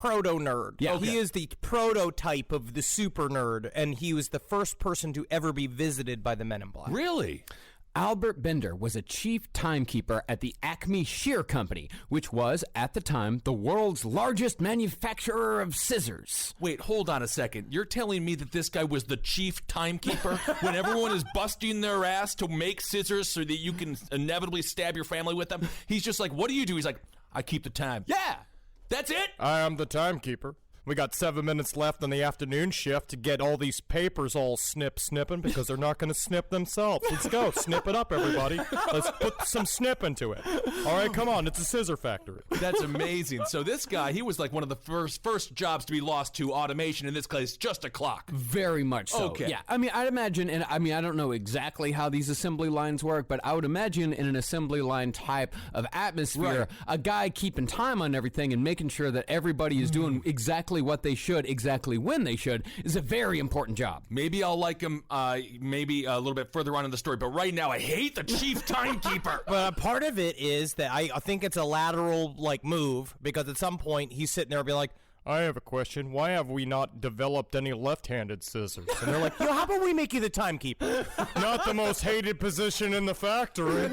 proto-nerd. Yeah. He is the prototype of the super nerd, and he was the first person to ever be visited by the Men in Black. Really? Albert Bender was a chief timekeeper at the Acme Shear Company, which was, at the time, the world's largest manufacturer of scissors. Wait, hold on a second. You're telling me that this guy was the chief timekeeper when everyone is busting their ass to make scissors so that you can inevitably stab your family with them? He's just like, what do you do? He's like, I keep the time. Yeah, that's it. I am the timekeeper. We got 7 minutes left on the afternoon shift to get all these papers all snipping because they're not going to snip themselves. Let's go. Snip it up, everybody. Let's put some snip into it. All right, come on. It's a scissor factory. That's amazing. So this guy, he was like one of the first jobs to be lost to automation. In this case, just a clock. Very much so. Okay. Yeah. I mean, I'd imagine, and I mean, I don't know exactly how these assembly lines work, but I would imagine in an assembly line type of atmosphere, Right. a guy keeping time on everything and making sure that everybody is doing exactly what they should, exactly when they should, is a very important job. Maybe I'll like him maybe a little bit further on in the story, but right now I hate the chief timekeeper. But part of it is that I think it's a lateral move, because at some point he's sitting there and be like, I have a question. Why have we not developed any left-handed scissors? And they're like, yo, how about we make you the timekeeper? Not the most hated position in the factory.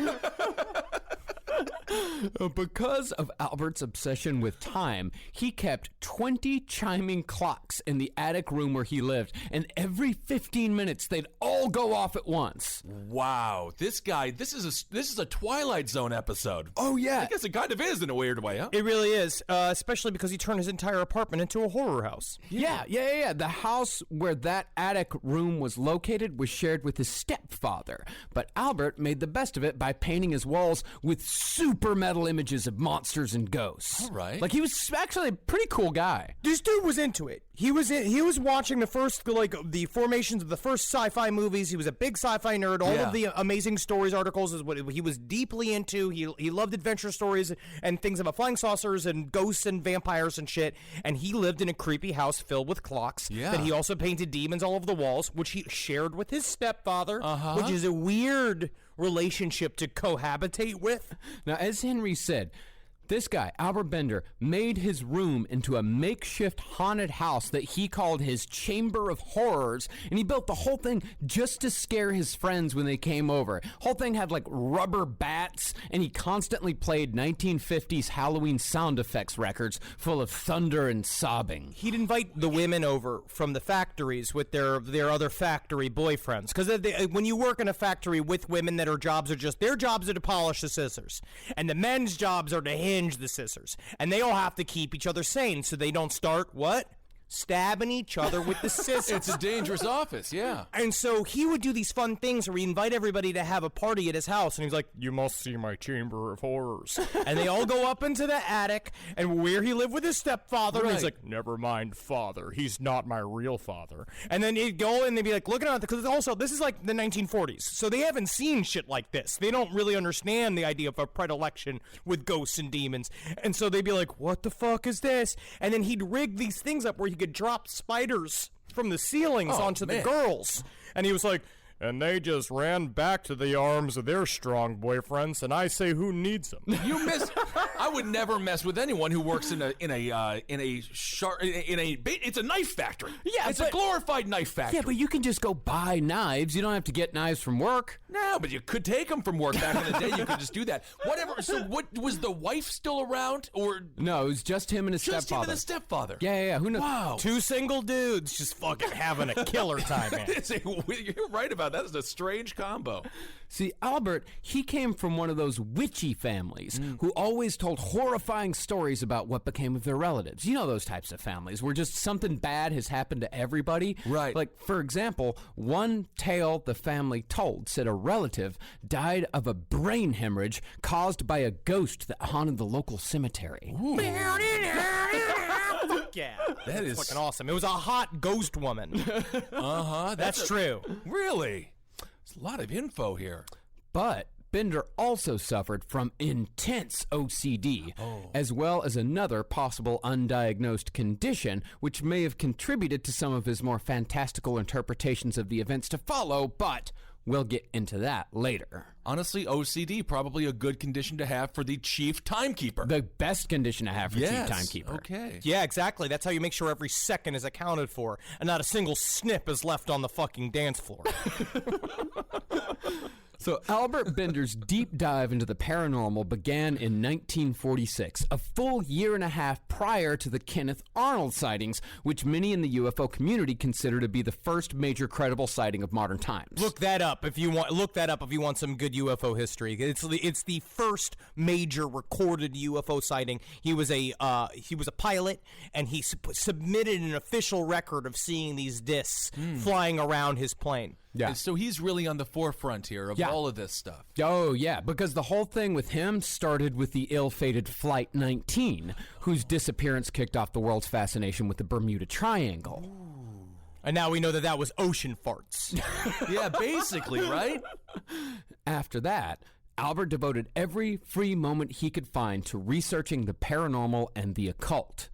Because of Albert's obsession with time, he kept 20 chiming clocks in the attic room where he lived, and every 15 minutes they'd all go off at once. Wow, this guy, this is a Twilight Zone episode. Oh, yeah. I guess it kind of is in a weird way, huh? It really is, especially because he turned his entire apartment into a horror house. Yeah. The house where that attic room was located was shared with his stepfather, but Albert made the best of it by painting his walls with super metal images of monsters and ghosts. All right. Like, he was actually a pretty cool guy. This dude was into it. He was watching the first, the formations of the first sci-fi movies. He was a big sci-fi nerd. All of the amazing stories articles is what he was deeply into. He loved adventure stories and things about flying saucers and ghosts and vampires and shit. And he lived in a creepy house filled with clocks. Yeah. That he also painted demons all over the walls, which he shared with his stepfather, which is a weird relationship to cohabitate with. Now, as Henry said, this guy, Albert Bender, made his room into a makeshift haunted house that he called his Chamber of Horrors, and he built the whole thing just to scare his friends when they came over. Whole thing had rubber bats, and he constantly played 1950s Halloween sound effects records full of thunder and sobbing. He'd invite the women over from the factories with their other factory boyfriends, because when you work in a factory with women that their jobs are to polish the scissors, and the men's jobs are to hinge the scissors, and they all have to keep each other sane so they don't start stabbing each other with the scissors. It's a dangerous office, yeah. And so he would do these fun things where he'd invite everybody to have a party at his house, and he's like, you must see my Chamber of Horrors. And they all go up into the attic, and where he lived with his stepfather, and he's like, never mind father, he's not my real father. And then he'd go and they'd be like looking at it, because also this is like the 1940s, so they haven't seen shit like this. They don't really understand the idea of a predilection with ghosts and demons. And so they'd be like, what the fuck is this? And then he'd rig these things up where he could drop spiders from the ceilings onto the girls. And he was like, and they just ran back to the arms of their strong boyfriends, and I say, who needs them? I would never mess with anyone who works it's a knife factory. Yeah, it's a glorified knife factory. Yeah, but you can just go buy knives. You don't have to get knives from work. No, but you could take them from work back in the day. You could just do that. Whatever. So, what was the wife still around, or no? It was just him and his just stepfather. him and his stepfather. Yeah. Who knows? Wow. Two single dudes just fucking having a killer time, man. You're right about that. That's a strange combo. See, Albert, he came from one of those witchy families who always told horrifying stories about what became of their relatives. You know those types of families where just something bad has happened to everybody. Right. Like, for example, one tale the family told said a relative died of a brain hemorrhage caused by a ghost that haunted the local cemetery. Yeah, that is fucking awesome. It was a hot ghost woman. That's true. Really? There's a lot of info here. But Bender also suffered from intense OCD, as well as another possible undiagnosed condition, which may have contributed to some of his more fantastical interpretations of the events to follow, but We'll get into that later. Honestly, OCD, probably a good condition to have for the chief timekeeper. The best condition to have for Yes. chief timekeeper. Okay. Yeah, exactly. That's how you make sure every second is accounted for and not a single snip is left on the fucking dance floor. So Albert Bender's deep dive into the paranormal began in 1946, a full year and a half prior to the Kenneth Arnold sightings, which many in the UFO community consider to be the first major credible sighting of modern times. Look that up if you want some good UFO history. It's the first major recorded UFO sighting. He was a pilot, and he submitted an official record of seeing these discs flying around his plane. Yeah. So he's really on the forefront here of all of this stuff. Oh, yeah, because the whole thing with him started with the ill-fated Flight 19, whose disappearance kicked off the world's fascination with the Bermuda Triangle. And now we know that was ocean farts. Yeah, basically, right? After that, Albert devoted every free moment he could find to researching the paranormal and the occult.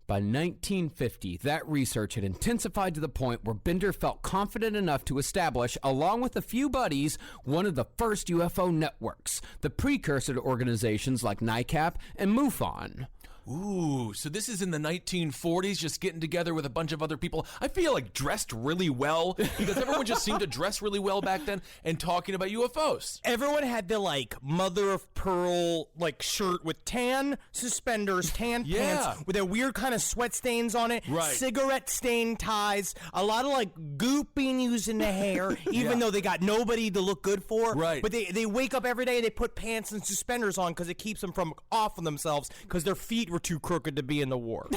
By 1950, that research had intensified to the point where Bender felt confident enough to establish, along with a few buddies, one of the first UFO networks, the precursor to organizations like NICAP and MUFON. Ooh, so this is in the 1940s, just getting together with a bunch of other people. I feel like dressed really well, because everyone just seemed to dress really well back then, and talking about UFOs. Everyone had the mother of pearl shirt with tan suspenders, tan pants with a weird kind of sweat stains on it, Right. cigarette stain ties, a lot of goop being used in the hair, even though they got nobody to look good for. Right. But they wake up every day and they put pants and suspenders on because it keeps them from off of themselves because their feet were too crooked to be in the war.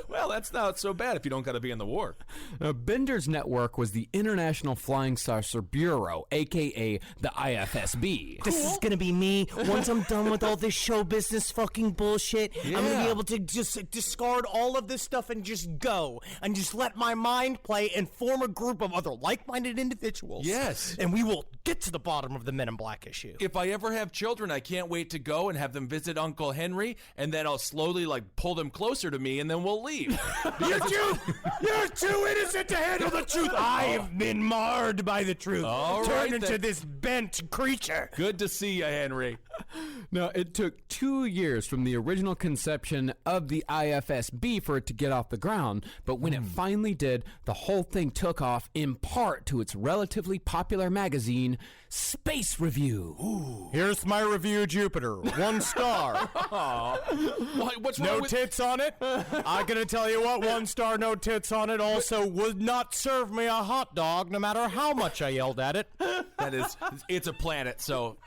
Well, that's not so bad if you don't got to be in the war. Now, Bender's network was the International Flying Saucer Bureau, a.k.a. the IFSB. This is gonna be me. Once I'm done with all this show business fucking bullshit, I'm gonna be able to just discard all of this stuff and just go and just let my mind play and form a group of other like-minded individuals. Yes. And we will get to the bottom of the Men in Black issue. If I ever have children, I can't wait to go and have them visit Uncle Henry, and then I'll slowly pull them closer to me, and then we'll leave. You're too innocent to handle the truth. I've been marred by the truth. All Turned right, into then. this bent creature. Good to see you, Henry. Now, it took 2 years from the original conception of the IFSB for it to get off the ground, but when it finally did, the whole thing took off in part to its relatively popular magazine, Space Review. Here's my review, Jupiter. 1 star. What's wrong No with... tits on it. I'm gonna tell you what, 1 star, no tits on it. Also, would not serve me a hot dog, no matter how much I yelled at it. That is, it's a planet, so...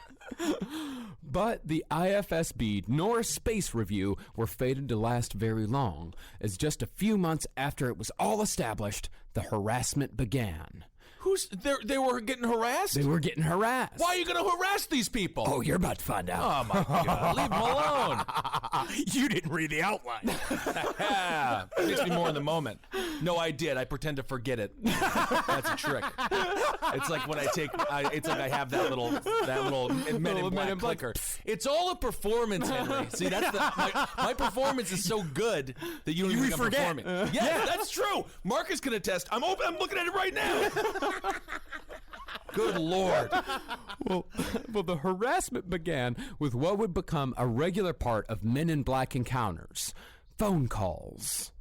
But the IFSB nor Space Review were fated to last very long, as just a few months after it was all established, the harassment began. They were getting harassed? They were getting harassed. Why are you going to harass these people? Oh, you're about to find out. Oh, my God. Leave them alone. You didn't read the outline. Yeah. Makes me more in the moment. No, I did. I pretend to forget it. That's a trick. It's like when I have that little Men in Black clicker. It's all a performance, Henry. See, that's my performance is so good that you don't even think I'm forget. performing. Yeah, that's true. Mark is going to test. I'm looking at it right now. Good Lord. Well, the harassment began with what would become a regular part of Men in Black encounters, phone calls.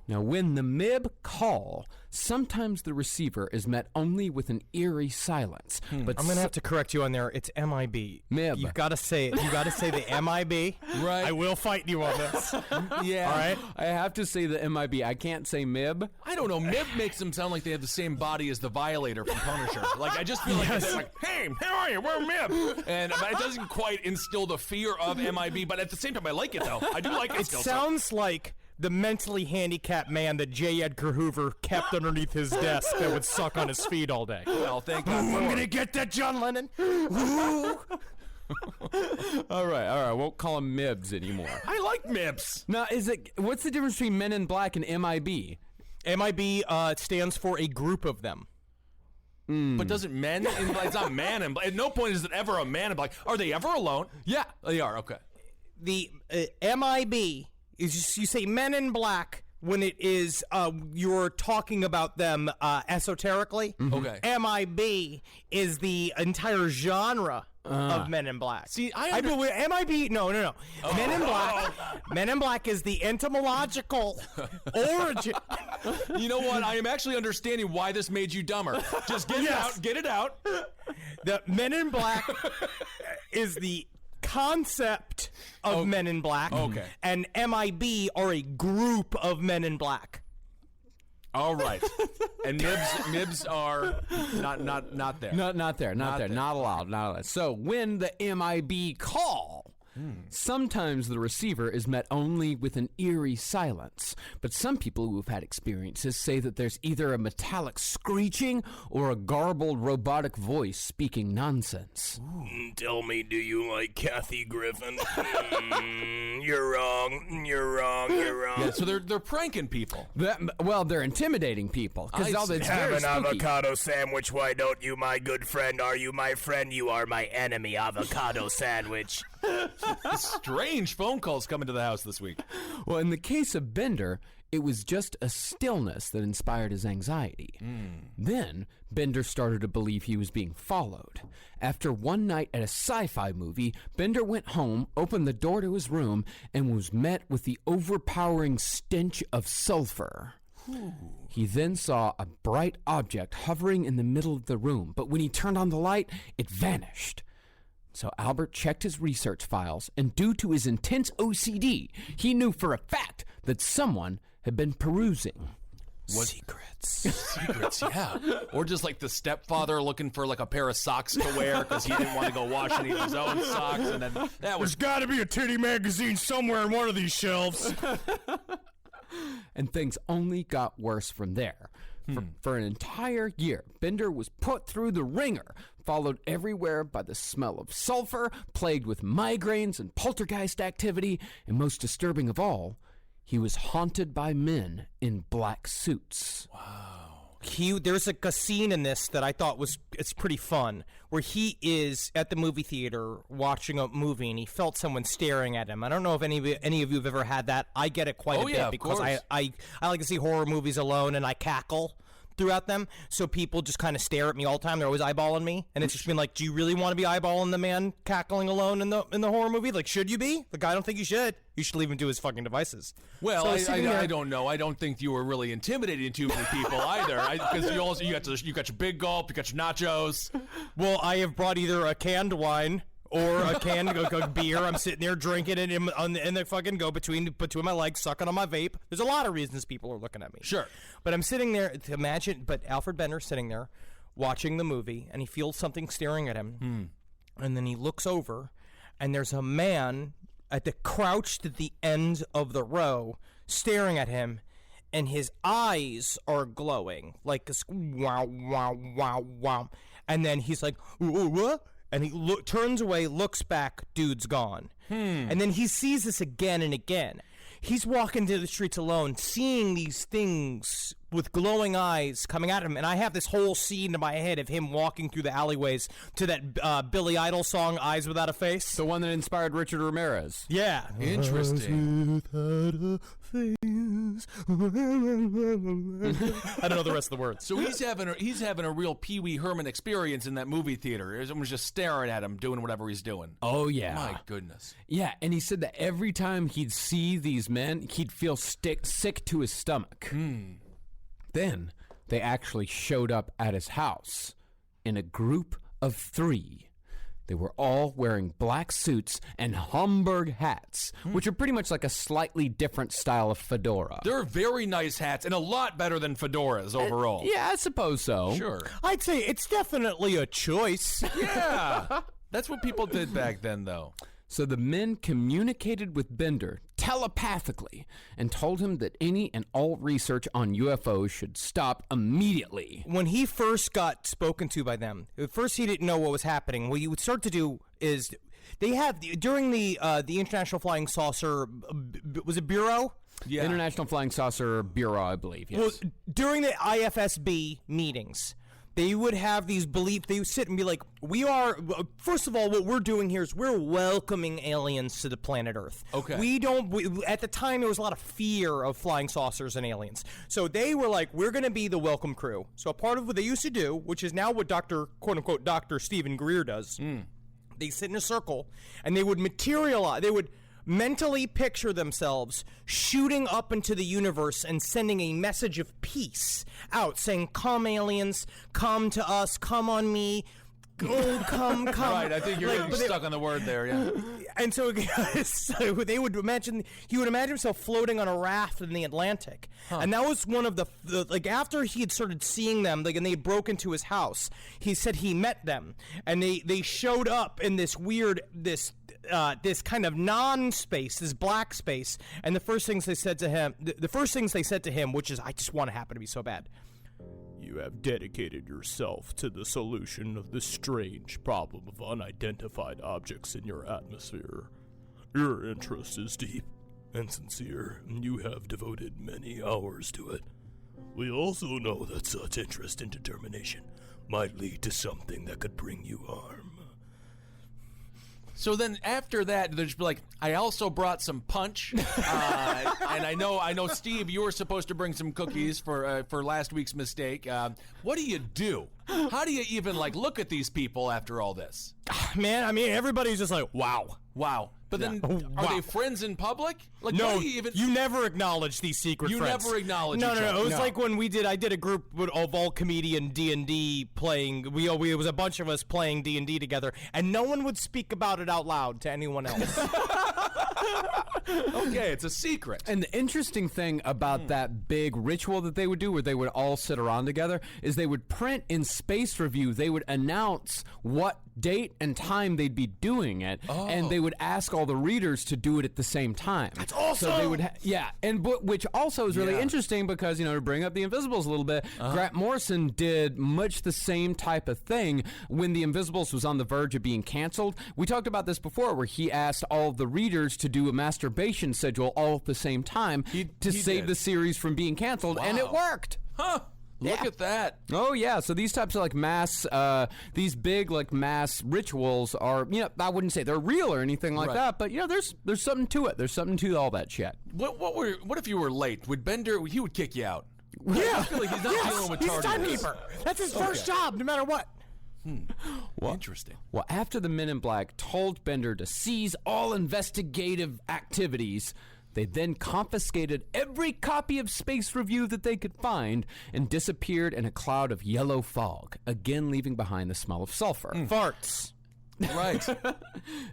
Now, when the MIB call, sometimes the receiver is met only with an eerie silence. But I'm gonna have to correct you on there. It's MIB. MIB. You've got to say it. You got to say the MIB. Right. I will fight you on this. yeah, All right. I have to say the MIB. I can't say MIB. I don't know. Mib makes them sound like they have the same body as the Violator from Punisher. I just feel like it's like, hey, how are you? We're Mib. And it doesn't quite instill the fear of MIB, but at the same time, I like it, though. I do like it It still. sounds like the mentally handicapped man that J. Edgar Hoover kept underneath his desk that would suck on his feet all day. Well, thank God. I'm gonna get that, John Lennon. Ooh. All right. Won't call them MIBs anymore. I like Mibs. Now, what's the difference between Men in Black and MIB? MIB stands for a group of them. But doesn't Men in Black, it's not Man in Black. At no point is it ever a Man in Black. Are they ever alone? Yeah. They are, okay. The MIB is just, you say Men in Black, when it is you're talking about them esoterically. Okay. MIB is the entire genre of Men in Black. See, I believe MIB. No. Oh. Men in Black. Men in Black is the entomological origin. You know what? I am actually understanding why this made you dumber. Just get it out. Get it out. The Men in Black is the concept of Men in Black. Okay. And MIB are a group of Men in Black. All right. And Mibs are not there. Not there. Not allowed. So when the MIB call, sometimes the receiver is met only with an eerie silence. But some people who have had experiences say that there's either a metallic screeching or a garbled robotic voice speaking nonsense. Tell me, do you like Kathy Griffin? You're wrong. Yeah, so they're pranking people. They're intimidating people. Because all that's Have very an spooky. avocado sandwich, why don't you, my good friend? Are you my friend? You are my enemy, avocado sandwich. Strange phone calls coming to the house this week. Well, in the case of Bender, it was just a stillness that inspired his anxiety. Then, Bender started to believe he was being followed. After one night at a sci-fi movie, Bender went home, opened the door to his room, and was met with the overpowering stench of sulfur. He then saw a bright object hovering in the middle of the room, but when he turned on the light, it vanished. So Albert checked his research files, and due to his intense OCD, he knew for a fact that someone had been perusing. Secrets, yeah. Or just like the stepfather looking for like a pair of socks to wear because he didn't want to go wash any of his own socks, and then that was. There's got to be a titty magazine somewhere in one of these shelves. And things only got worse from there. For an entire year, Bender was put through the ringer, followed everywhere by the smell of sulfur, plagued with migraines and poltergeist activity, and most disturbing of all, he was haunted by men in black suits. There's a scene in this that I thought it's pretty fun, where he is at the movie theater watching a movie and he felt someone staring at him. I don't know if any of you have ever had that. I get it quite a bit because I like to see horror movies alone and I cackle throughout them. So people just kind of stare at me all the time. They're always eyeballing me, and it's just been like, do you really want to be eyeballing the man cackling alone in the horror movie? Like, should you be? Like, I don't think you should. You should leave him to his fucking devices. Well, So I don't know. I don't think you were really intimidating too many people either. Because you got your big gulp, you got your nachos. Well, I have brought either a canned wine or a canned beer. I'm sitting there drinking it and they fucking go between my legs, sucking on my vape. There's a lot of reasons people are looking at me. Sure. But I'm sitting there to imagine, but Alfred Bender's sitting there watching the movie, and he feels something staring at him. And then he looks over, and there's a man crouched at the end of the row staring at him, and his eyes are glowing like this, wow, wow, wow, wow. And then he's like, what? And he turns away, looks back, dude's gone. And then he sees this again and again. He's walking to the streets alone, seeing these things with glowing eyes coming at him. And I have this whole scene in my head of him walking through the alleyways to that Billy Idol song, Eyes Without a Face. The one that inspired Richard Ramirez. Yeah. Interesting. I don't know the rest of the words. So he's having a real Pee Wee Herman experience in that movie theater. Everyone's just staring at him, doing whatever he's doing. Oh, yeah. My goodness. Yeah, and he said that every time he'd see these men, he'd feel sick to his stomach. Then they actually showed up at his house in a group of 3. They were all wearing black suits and Homburg hats, which are pretty much like a slightly different style of fedora. They're very nice hats and a lot better than fedoras overall. Yeah, I suppose so. Sure. I'd say it's definitely a choice. Yeah. That's what people did back then, though. So the men communicated with Bender telepathically and told him that any and all research on UFOs should stop immediately. When he first got spoken to by them, at first he didn't know what was happening. What you would start to do is they have during the International Flying Saucer, was it Bureau? Yeah. International Flying Saucer Bureau, I believe, yes. Well, during the IFSB meetings, they would have these beliefs. They would sit and be like, first of all, what we're doing here is we're welcoming aliens to the planet Earth. Okay. At the time, there was a lot of fear of flying saucers and aliens. So they were like, we're going to be the welcome crew. So a part of what they used to do, which is now what quote-unquote, Dr. Stephen Greer does, they sit in a circle, and they would mentally picture themselves shooting up into the universe and sending a message of peace out, saying, come aliens, come to us, come on me, oh, come. Right, I think you're getting stuck on the word there, yeah. And so they would imagine, he would imagine himself floating on a raft in the Atlantic. And that was one of the after he had started seeing them, and they had broke into his house, he said he met them, and they showed up in this weird, this kind of non-space, this black space, and the first things they said to him, which is, I just want to happen to be so bad. You have dedicated yourself to the solution of the strange problem of unidentified objects in your atmosphere. Your interest is deep and sincere, and you have devoted many hours to it. We also know that such interest and determination might lead to something that could bring you harm. So then after that, there's like, I also brought some punch, and I know, Steve, you were supposed to bring some cookies for last week's mistake. What do you do? How do you even look at these people after all this? Man, I mean, everybody's just like, wow. But then, are they friends in public? No, what do you never acknowledge these secret friends. You never acknowledge each other. No. It was like when I did a group of all comedian D&D playing. It was a bunch of us playing D&D together, and no one would speak about it out loud to anyone else. Okay, it's a secret. And the interesting thing about that big ritual that they would do, where they would all sit around together, is they would print in Space Review, they would announce what date and time they'd be doing it, and they would ask all the readers to do it at the same time. That's awesome! So they would which also is really interesting because, to bring up the Invisibles a little bit, Grant Morrison did much the same type of thing when the Invisibles was on the verge of being canceled. We talked about this before, where he asked all of the readers to do a masturbation schedule all at the same time to save the series from being canceled, and it worked. Look at that. Oh, yeah. So these types of mass, these big mass rituals are, I wouldn't say they're real or anything like that, but there's something to it. There's something to all that shit. What if you were late? Would Bender? He would kick you out. Yeah, I feel like he's not dealing with he's a tardiness. timekeeper. That's his first job, no matter what. Interesting. Well, after the Men in Black told Bender to cease all investigative activities, they then confiscated every copy of Space Review that they could find and disappeared in a cloud of yellow fog, again leaving behind the smell of sulfur. Farts. Right.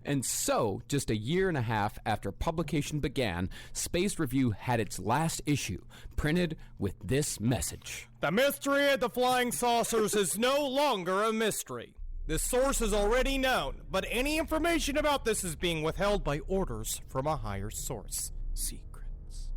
And so, just a year and a half after publication began, Space Review had its last issue, printed with this message. The mystery of the flying saucers is no longer a mystery. The source is already known, but any information about this is being withheld by orders from a higher source. Secrets.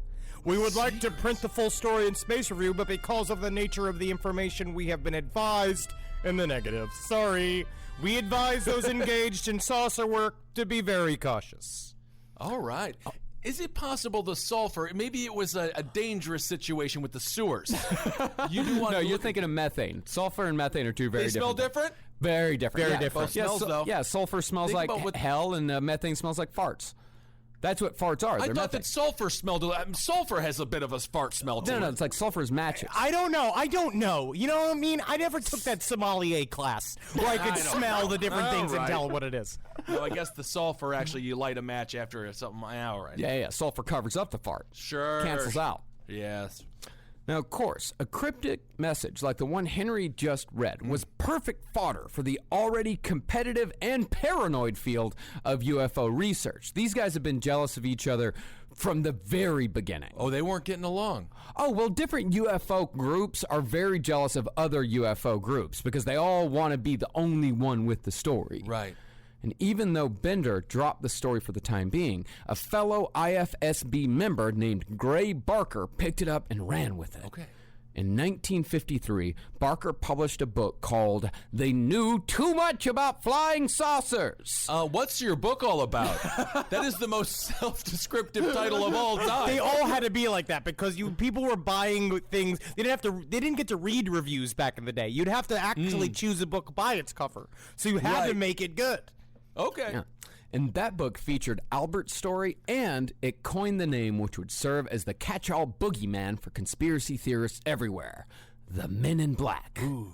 We would like to print the full story in Space Review, but because of the nature of the information, we have been advised in the negative. Sorry. We advise those engaged in saucer work to be very cautious. All right. Is it possible the sulfur, maybe it was a dangerous situation with the sewers? You do want No, to you're thinking of methane. Sulfur and methane are two very They different. smell different? Very different. Very different. Both smells, though. Yeah, sulfur smells Think like about what- hell, and methane smells like farts. That's what farts are. I They're thought methane. that sulfur smelled. Sulfur has a bit of a fart smell to No, it. it's like sulfur is matches. I don't know. You know what I mean? I never took that sommelier class where I could smell the different things and right. tell what it is. No, I guess the sulfur actually you light a match after something. All right. Yeah, sulfur covers up the fart. Sure. Cancels out. Yes. Now, of course, a cryptic message like the one Henry just read was perfect fodder for the already competitive and paranoid field of UFO research. These guys have been jealous of each other from the very beginning. Oh, they weren't getting along. Oh, well, different UFO groups are very jealous of other UFO groups because they all want to be the only one with the story. Right. And even though Bender dropped the story for the time being, a fellow IFSB member named Gray Barker picked it up and ran with it. Okay. In 1953, Barker published a book called They Knew Too Much About Flying Saucers. What's your book all about? That is the most self-descriptive title of all time. They all had to be like that because people were buying things. They didn't get to read reviews back in the day. You'd have to actually choose a book by its cover. So you had to make it good. Okay. Yeah. And that book featured Albert's story, and it coined the name which would serve as the catch-all boogeyman for conspiracy theorists everywhere, the Men in Black. Ooh.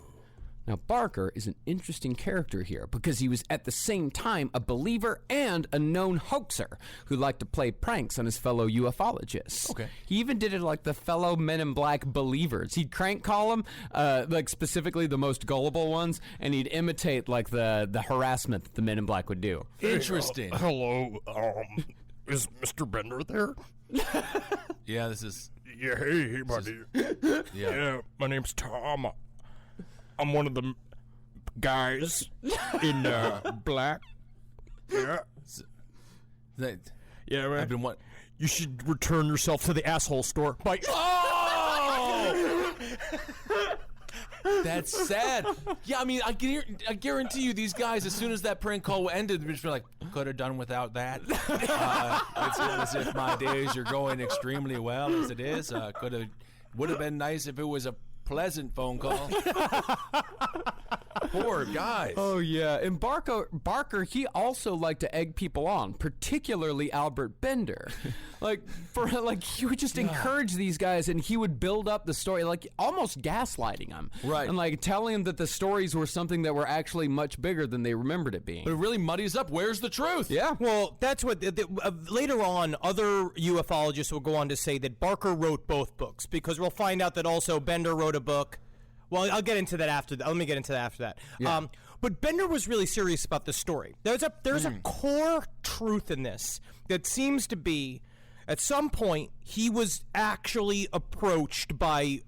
Now, Barker is an interesting character here because he was at the same time a believer and a known hoaxer who liked to play pranks on his fellow ufologists. Okay. He even did it like the fellow Men in Black believers. He'd crank call them, like specifically the most gullible ones, and he'd imitate like the harassment that the Men in Black would do. Interesting. Hello, is Mr. Bender there? Yeah, this is... Yeah, hey, buddy. Yeah, my name's Tom. I'm one of the guys in black. Yeah. Yeah, man. I've been what? You should return yourself to the asshole store. Bye. Oh! That's sad. Yeah, I mean, I guarantee you these guys, as soon as that prank call ended, they're just like, could have done without that. It's not as if my days are going extremely well as it is. Would have been nice if it was a pleasant phone call. Poor guys. Oh yeah, and Barker, he also liked to egg people on, particularly Albert Bender. He would just encourage these guys, and he would build up the story, like almost gaslighting them, right? And like telling them that the stories were something that were actually much bigger than they remembered it being. But it really muddies up. Where's the truth? Yeah. Well, that's what later on other ufologists will go on to say that Barker wrote both books because we'll find out that also Bender wrote a book. Well, I'll get into that after that. Let me get into that after that. Yeah. But Bender was really serious about the story. There's a core truth in this that seems to be, at some point, he was actually approached by,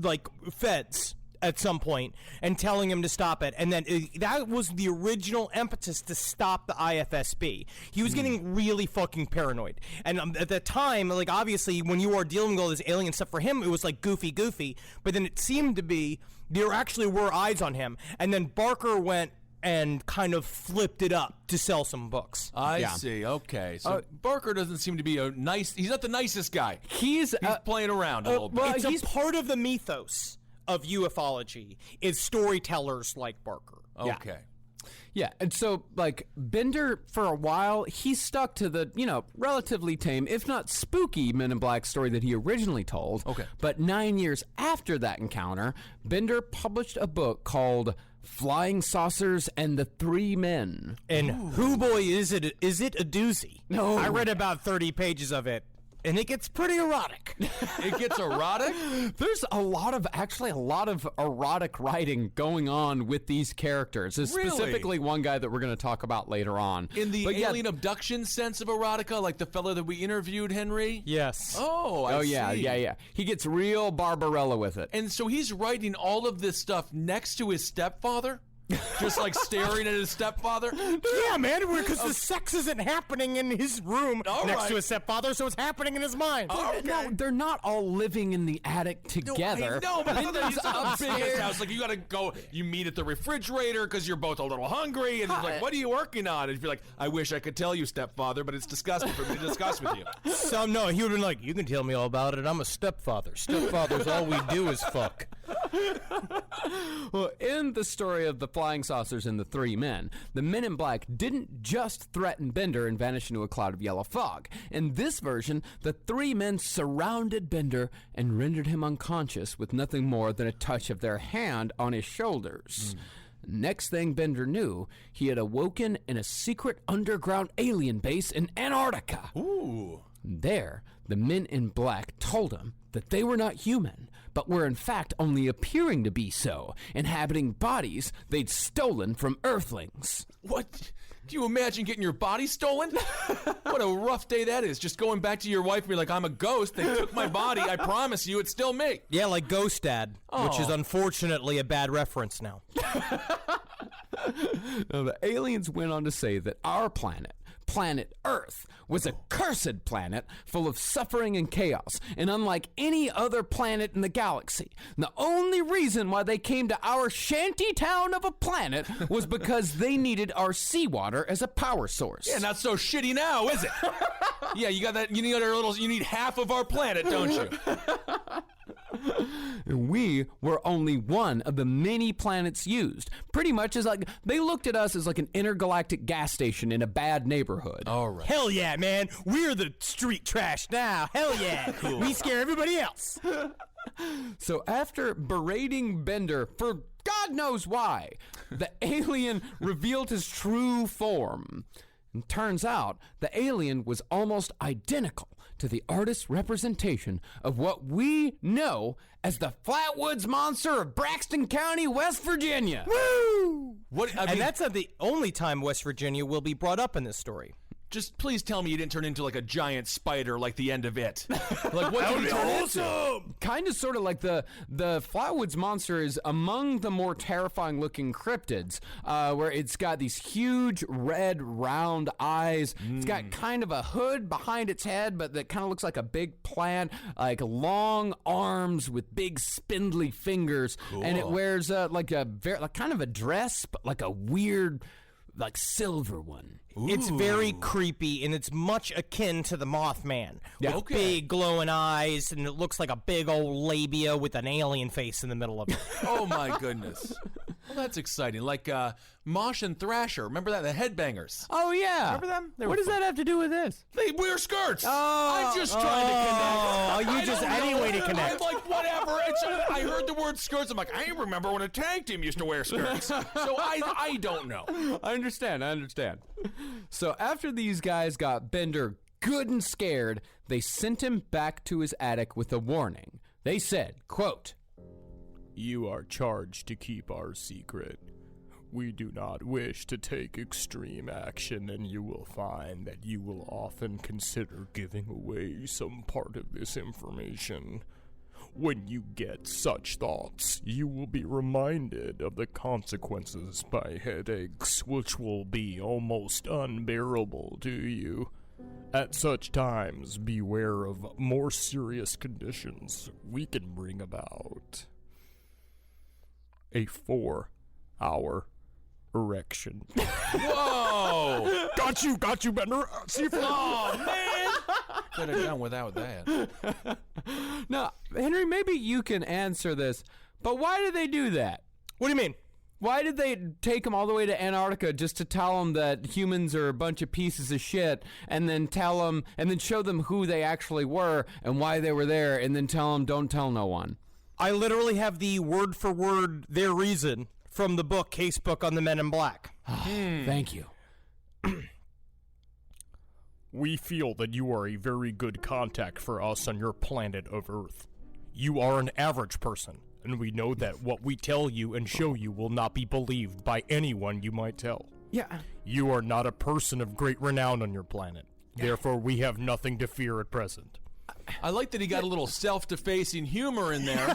like, feds at some point and telling him to stop it. And then that was the original impetus to stop the IFSB. He was getting really fucking paranoid. And at the time, like, obviously, when you are dealing with all this alien stuff, for him, it was like goofy. But then it seemed to be, there actually were eyes on him. And then Barker went and kind of flipped it up to sell some books. I see. Okay. So Barker doesn't seem to be he's not the nicest guy. He's playing around a little bit. Well, he's part of the mythos of ufology is storytellers like Barker. Okay. Yeah, and so, like, Bender, for a while, he stuck to the, relatively tame, if not spooky, Men in Black story that he originally told. Okay. But 9 years after that encounter, Bender published a book called Flying Saucers and the Three Men. And who boy is it a doozy. No. I read about 30 pages of it. And it gets pretty erotic. It gets erotic? There's a lot of erotic writing going on with these characters. There's Really? specifically one guy that we're going to talk about later on. In the alien abduction sense of erotica, like the fellow that we interviewed, Henry? Yes. Oh, I see. Yeah. He gets real Barbarella with it. And so he's writing all of this stuff next to his stepfather? Just like staring at his stepfather? Yeah, man, because the sex isn't happening in his room next to his stepfather, so it's happening in his mind. No, they're not all living in the attic together. No, but he's upstairs house. Like, you gotta go, you meet at the refrigerator because you're both a little hungry, and he's like, what are you working on? And you're like, I wish I could tell you, stepfather, but it's disgusting for me to discuss with you. No, he would have been like, you can tell me all about it. I'm a stepfather. Stepfathers, all we do is fuck. Well, in the story of the Flying Saucers and the Three Men, the Men in Black didn't just threaten Bender and vanish into a cloud of yellow fog. In this version, the three men surrounded Bender and rendered him unconscious with nothing more than a touch of their hand on his shoulders. Next thing Bender knew, he had awoken in a secret underground alien base in Antarctica. Ooh. There, the Men in Black told him that they were not human, but were in fact only appearing to be so, inhabiting bodies they'd stolen from Earthlings. What? Do you imagine getting your body stolen? What a rough day that is. Just going back to your wife and be like, I'm a ghost. They took my body. I promise you it's still me. Yeah, like Ghost Dad, which is unfortunately a bad reference now. Now, the aliens went on to say that our planet, planet Earth was a cursed planet full of suffering and chaos, and unlike any other planet in the galaxy. And the only reason why they came to our shanty town of a planet was because they needed our seawater as a power source. Yeah, not so shitty now, is it? Yeah, you got that. You need half of our planet, don't you? We were only one of the many planets used. Pretty much as like, they looked at us as like an intergalactic gas station in a bad neighborhood. All right. Hell yeah, man. We're the street trash now. Hell yeah. Cool. We scare everybody else. So after berating Bender for God knows why, the alien revealed his true form. And turns out the alien was almost identical to the artist's representation of what we know as the Flatwoods Monster of Braxton County, West Virginia. Woo! What? I mean, And that's not the only time West Virginia will be brought up in this story. just please tell me you didn't turn into like a giant spider like the end of it. Like what did you turn into? Kind of sort of like the Flatwoods Monster is among the more terrifying looking cryptids, where it's got these huge red round eyes. It's got kind of a hood behind its head, but that kind of looks like a big plant, like long arms with big spindly fingers. Cool. And it wears like kind of a dress, but like a weird, like silver one. It's very creepy, and it's much akin to the Mothman. Yeah. With big glowing eyes, and it looks like a big old labia with an alien face in the middle of it. Oh my goodness. Well, that's exciting. Like Mosh and Thrasher. Remember that? The Headbangers. Oh, yeah. Remember them? They What were does fun. that have to do with this? They wear skirts. Oh. I'm just trying to connect. Oh, you I just don't any know. way to connect. I'm like, whatever. I heard the word skirts. I'm like, I remember when a tag team used to wear skirts. So I don't know. I understand. So after these guys got Bender good and scared, they sent him back to his attic with a warning. They said, quote, "You are charged to keep our secret. We do not wish to take extreme action, and you will find that you will often consider giving away some part of this information. When you get such thoughts, you will be reminded of the consequences by headaches, which will be almost unbearable to you. At such times, beware of more serious conditions we can bring about. A 4-hour erection." Whoa. Got you, Bender. See if Oh, man. Could have done without that. now, Henry, maybe you can answer this, but why did they do that? What do you mean? Why did they take him all the way to Antarctica just to tell them that humans are a bunch of pieces of shit, and then show them who they actually were and why they were there, and then tell them don't tell no one? I literally have the word for word their reason from the book, Casebook on the Men in Black. Thank you. We feel that you are a very good contact for us on your planet of Earth. You are an average person, and we know that what we tell you and show you will not be believed by anyone you might tell. Yeah. You are not a person of great renown on your planet. Therefore, we have nothing to fear at present. I like that he got a little self-defacing humor in there. No,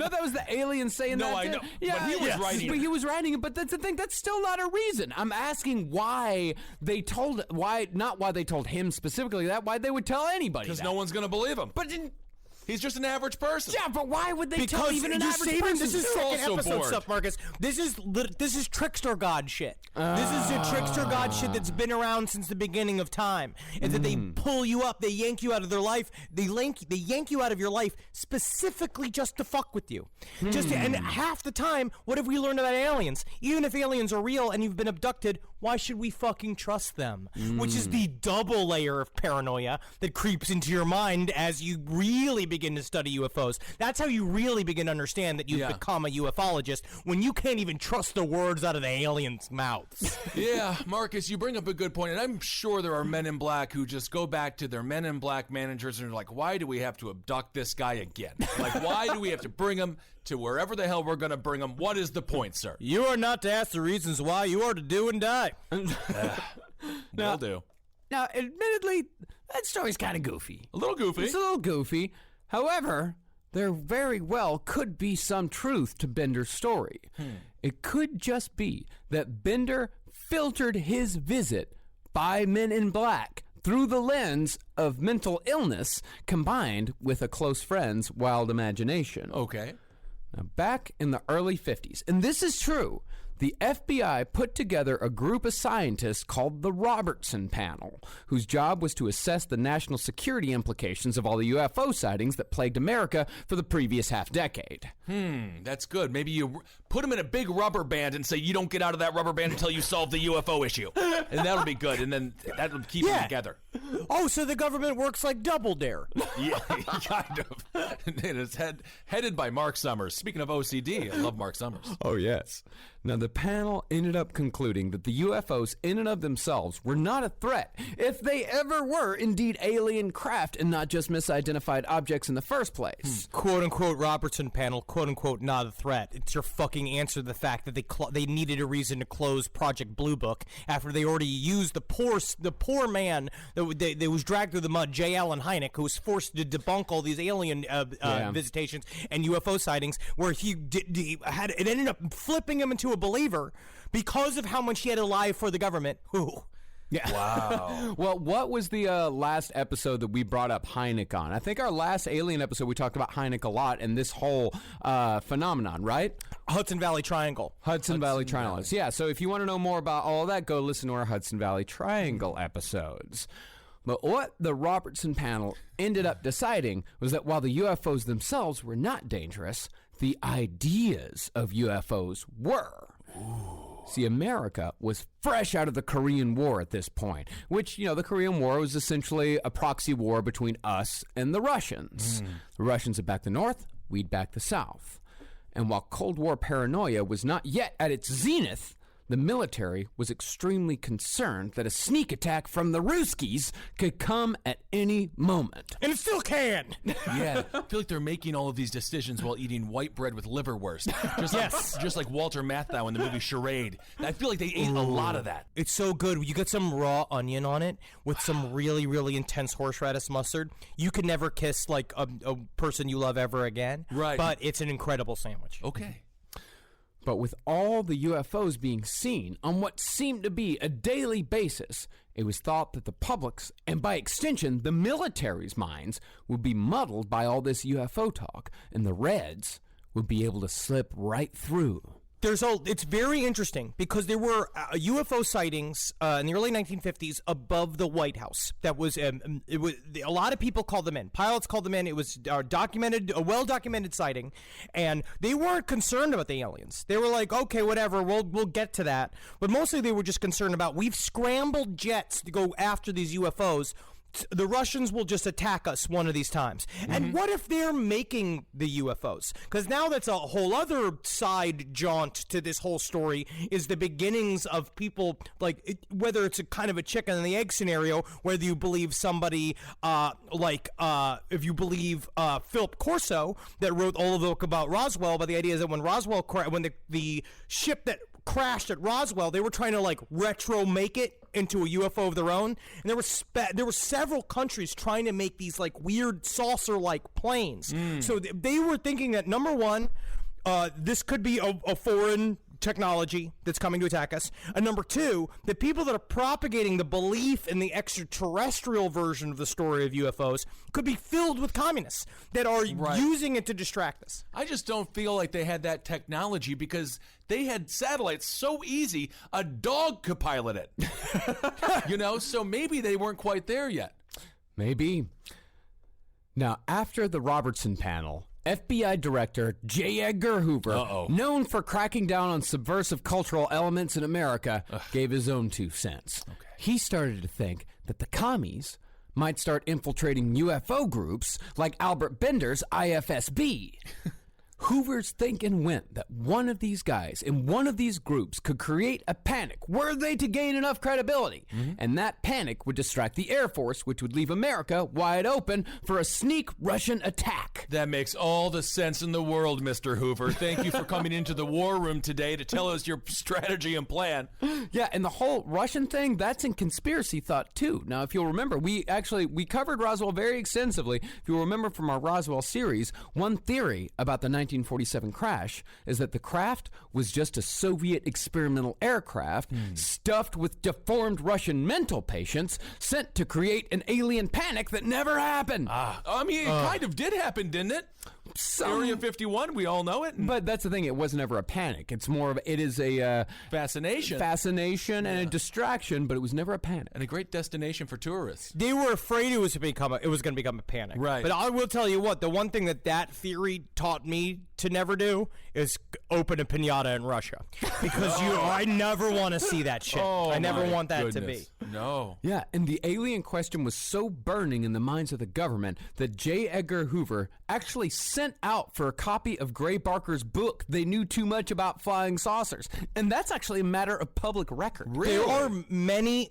that was the alien saying that. No, I know. But he was writing it. But he was writing it, but that's the thing. That's still not a reason. I'm asking why they told him specifically that, why they would tell anybody Because that. no one's going to believe him. But He's just an average person. yeah, but why would they tell Because even an you're average saving, person? this is They're second also episode bored. stuff, Marcus. This is trickster god shit. This is the trickster god shit that's been around since the beginning of time. And that they pull you up, they yank you out of their life, they yank you out of your life specifically just to fuck with you. And half the time, what have we learned about aliens? Even if aliens are real and you've been abducted, why should we fucking trust them? Which is the double layer of paranoia that creeps into your mind as you really begin to study UFOs. That's how you really begin to understand that you've become a ufologist, when you can't even trust the words out of the aliens' mouths. Yeah, Marcus, you bring up a good point, and I'm sure there are men in black who just go back to their men in black managers and are like, why do we have to abduct this guy again? Like, why do we have to bring him to wherever the hell we're going to bring him? What is the point, sir? You are not to ask the reasons why, you are to do and die. Will do. Now, admittedly, that story's kind of goofy. A little goofy. It's a little goofy. However, there very well could be some truth to Bender's story. It could just be that Bender filtered his visit by men in black through the lens of mental illness combined with a close friend's wild imagination. Okay. Now, back in the early 50s, and this is true, the FBI put together a group of scientists called the Robertson Panel, whose job was to assess the national security implications of all the UFO sightings that plagued America for the previous half-decade. That's good. Maybe you put them in a big rubber band and say you don't get out of that rubber band until you solve the UFO issue. And that'll be good, and then that'll keep them together. Oh, so the government works like Double Dare. Yeah, kind of. And it's headed by Mark Summers. Speaking of OCD, I love Mark Summers. Oh, yes. Now, the panel ended up concluding that the UFOs in and of themselves were not a threat, if they ever were indeed alien craft and not just misidentified objects in the first place. Quote-unquote Robertson Panel, quote-unquote not a threat. It's your fucking answer to the fact that they needed a reason to close Project Blue Book after they already used the poor man that was dragged through the mud, J. Allen Hynek, who was forced to debunk all these alien visitations and UFO sightings, where he ended up flipping him into a believer because of how much he had to lie for the government. Ooh. Yeah. Wow. Well, what was the last episode that we brought up Hynek on? I think our last alien episode we talked about Hynek a lot and this whole phenomenon, right? Hudson Valley Triangle. Hudson Valley Triangle. Yeah, so if you want to know more about all that, go listen to our Hudson Valley Triangle episodes. But what the Robertson Panel ended up deciding was that while the UFOs themselves were not dangerous, the ideas of UFOs were. See, America was fresh out of the Korean War at this point, which, the Korean War was essentially a proxy war between us and the Russians. The Russians had backed the North, we'd backed the South. And while Cold War paranoia was not yet at its zenith, the military was extremely concerned that a sneak attack from the Ruskies could come at any moment. And it still can. Yeah, I feel like they're making all of these decisions while eating white bread with liverwurst. Just like Walter Matthau in the movie Charade. I feel like they ate a lot of that. It's so good. You get some raw onion on it with some really, really intense horseradish mustard. You could never kiss like a person you love ever again. Right. But it's an incredible sandwich. Okay. But with all the UFOs being seen on what seemed to be a daily basis, it was thought that the public's, and by extension, the military's minds would be muddled by all this UFO talk, and the Reds would be able to slip right through. It's very interesting because there were UFO sightings in the early 1950s above the White House. That was a lot of people called them in. Pilots called them in. It was a well-documented sighting, and they weren't concerned about the aliens. They were like, okay, whatever, we'll get to that. But mostly they were just concerned about we've scrambled jets to go after these UFOs. The Russians will just attack us one of these times. And what if they're making the UFOs? Because now that's a whole other side jaunt to this whole story, is the beginnings of people, whether it's a kind of a chicken and the egg scenario, whether you believe somebody if you believe Philip Corso that wrote all of the book about Roswell, but the idea is that when Roswell when the ship that crashed at Roswell, they were trying to retro make it into a UFO of their own, and there were several countries trying to make these weird saucer-like planes. So they were thinking that number one, this could be a foreign technology that's coming to attack us, and number two, the people that are propagating the belief in the extraterrestrial version of the story of UFOs could be filled with communists that are using it to distract us. I just don't feel like they had that technology because they had satellites so easy, a dog could pilot it. So maybe they weren't quite there yet. Maybe. Now, after the Robertson Panel, FBI Director J. Edgar Hoover, known for cracking down on subversive cultural elements in America, gave his own 2 cents. Okay. He started to think that the commies might start infiltrating UFO groups like Albert Bender's IFSB. Hoover's thinking went that one of these guys in one of these groups could create a panic were they to gain enough credibility. And that panic would distract the Air Force, which would leave America wide open for a sneak Russian attack. That makes all the sense in the world, Mr. Hoover. Thank you for coming into the war room today to tell us your strategy and plan. Yeah, and the whole Russian thing, that's in conspiracy thought, too. Now, if you'll remember, we covered Roswell very extensively. If you'll remember from our Roswell series, one theory about the 1947 crash is that the craft was just a Soviet experimental aircraft stuffed with deformed Russian mental patients sent to create an alien panic that never happened. I mean, it kind of did happen, didn't it? Area 51, we all know it. But that's the thing, it was never a panic. It's more of, it is a Fascination. and a distraction, but it was never a panic. And a great destination for tourists. They were afraid it was going to become a panic. Right. But I will tell you what, the one thing that theory taught me to never do is open a piñata in Russia. Because I never want to see that shit. I never want that to be. No. Yeah, and the alien question was so burning in the minds of the government that J. Edgar Hoover actually sent out for a copy of Gray Barker's book, They Knew Too Much About Flying Saucers. And that's actually a matter of public record. Really?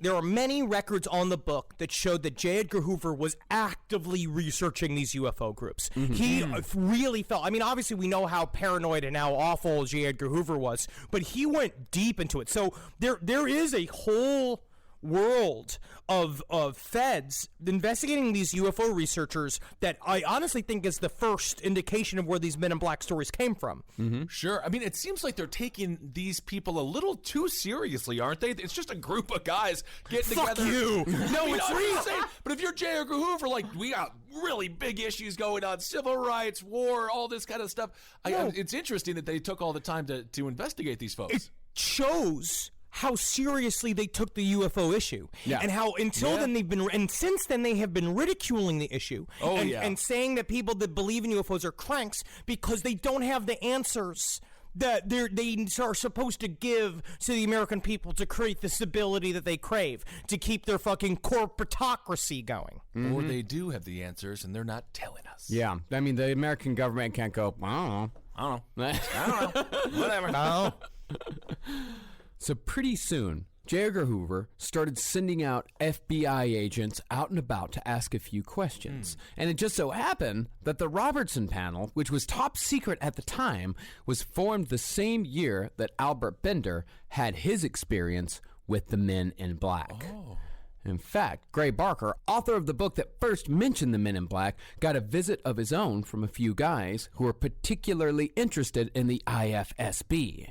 There are many records on the book that showed that J. Edgar Hoover was actively researching these UFO groups. He really felt, I mean, obviously we know how paranoid and how awful J. Edgar Hoover was, but he went deep into it. So there is a whole world of feds investigating these UFO researchers that I honestly think is the first indication of where these Men in Black stories came from. Sure. I mean, it seems like they're taking these people a little too seriously, aren't they? It's just a group of guys getting Fuck together. you. No, it's real. But if you're J. Edgar Hoover, like, we got really big issues going on, civil rights, war, all this kind of stuff. It's interesting that they took all the time to investigate these folks. It shows how seriously they took the UFO issue, and how since then they have been ridiculing the issue, and saying that people that believe in UFOs are cranks because they don't have the answers that they are supposed to give to the American people to create the stability that they crave, to keep their fucking corporatocracy going. Or they do have the answers and they're not telling us. Yeah, I mean, the American government can't go, I don't know. Whatever. No. So pretty soon, J. Edgar Hoover started sending out FBI agents out and about to ask a few questions. And it just so happened that the Robertson panel, which was top secret at the time, was formed the same year that Albert Bender had his experience with the Men in Black. In fact, Gray Barker, author of the book that first mentioned the Men in Black, got a visit of his own from a few guys who were particularly interested in the IFSB.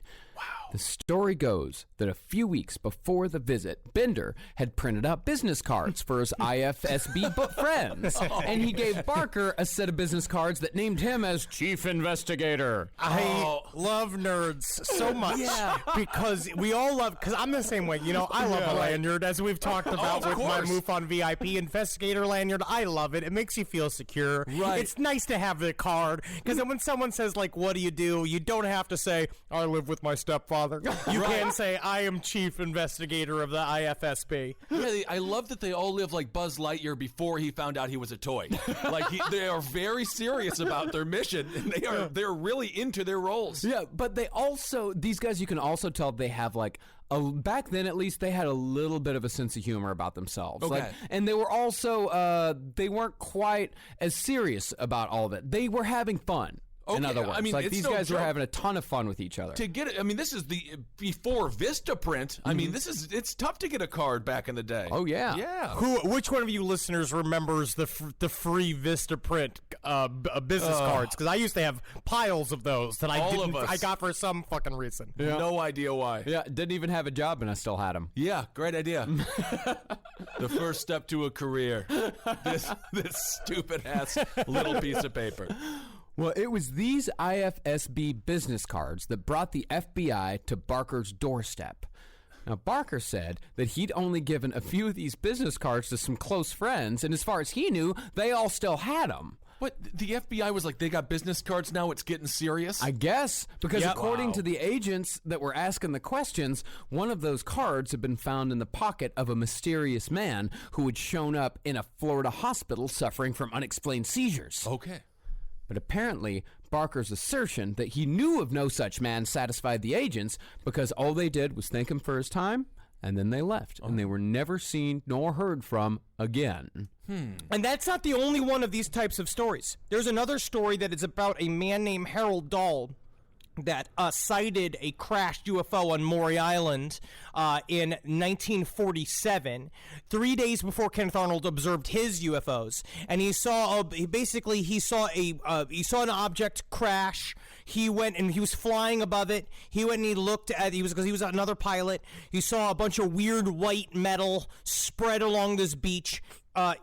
The story goes that a few weeks before the visit, Bender had printed out business cards for his IFSB friends, and he gave Barker a set of business cards that named him as Chief Investigator. I love nerds so much because we all love, because I'm the same way, you know, I love a lanyard, as we've talked about with my MUFON VIP Investigator lanyard. I love it. It makes you feel secure. Right. It's nice to have the card, because then when someone says, like, what do, you don't have to say, I live with my stepfather. You can say, I am Chief Investigator of the IFSB. Yeah, I love that they all live like Buzz Lightyear before he found out he was a toy. Like they are very serious about their mission, and they're really into their roles. Yeah, but they also, these guys, you can also tell they have like, back then at least, they had a little bit of a sense of humor about themselves. Okay. Like, and they were also, they weren't quite as serious about all of it. They were having fun. In other words, I mean, like it's these no guys were joke. having a ton of fun with each other. To get it, I mean, this is the before Vistaprint. I mean, it's tough to get a card back in the day. Oh yeah, Yeah. Which one of you listeners remembers the free Vistaprint business cards? Because I used to have piles of those that I got for some fucking reason. Yeah. No idea why. Yeah, didn't even have a job and I still had them. Yeah, great idea. The first step to a career. This stupid ass little piece of paper. Well, it was these IFSB business cards that brought the FBI to Barker's doorstep. Now, Barker said that he'd only given a few of these business cards to some close friends, and as far as he knew, they all still had them. What, the FBI was like, they got business cards now, it's getting serious? I guess, because according to the agents that were asking the questions, one of those cards had been found in the pocket of a mysterious man who had shown up in a Florida hospital suffering from unexplained seizures. Okay. But apparently, Barker's assertion that he knew of no such man satisfied the agents because all they did was thank him for his time, and then they left, and they were never seen nor heard from again. And that's not the only one of these types of stories. There's another story that is about a man named Harold Dahl that cited a crashed UFO on Maury Island in 1947, 3 days before Kenneth Arnold observed his UFOs, and he saw an object crash. He went and he was flying above it. He went and he looked at because he was another pilot. He saw a bunch of weird white metal spread along this beach.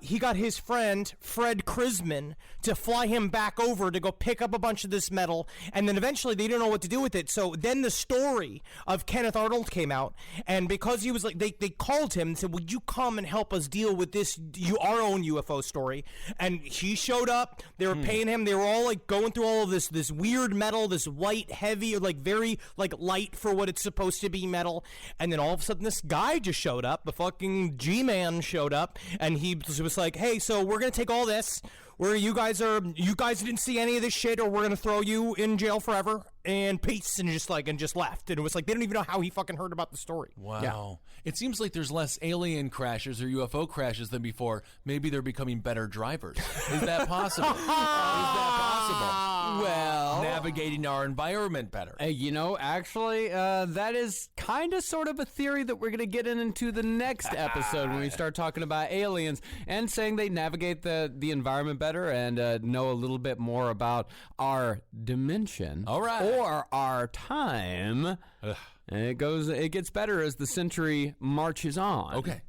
He got his friend, Fred Krisman, to fly him back over to go pick up a bunch of this metal, and then eventually they didn't know what to do with it. So then the story of Kenneth Arnold came out, and because he was like, they called him and said, would you come and help us deal with this, our own UFO story? And he showed up. They were paying him. They were all like going through all of this weird metal, this white, heavy, like very like light for what it's supposed to be metal. And then all of a sudden this guy just showed up, the fucking G-Man showed up, and he was like, hey, so we're gonna take all this where you guys didn't see any of this shit, or we're gonna throw you in jail forever, and peace, and just left. And it was like they don't even know how he fucking heard about the story. Wow. Yeah. It seems like there's less alien crashes or UFO crashes than before. Maybe they're becoming better drivers. Is that possible? Well, navigating our environment better. Actually, that is kind of sort of a theory that we're going to get into the next episode when we start talking about aliens and saying they navigate the environment better and know a little bit more about our dimension. All right. Or our time. And it gets better as the century marches on. Okay.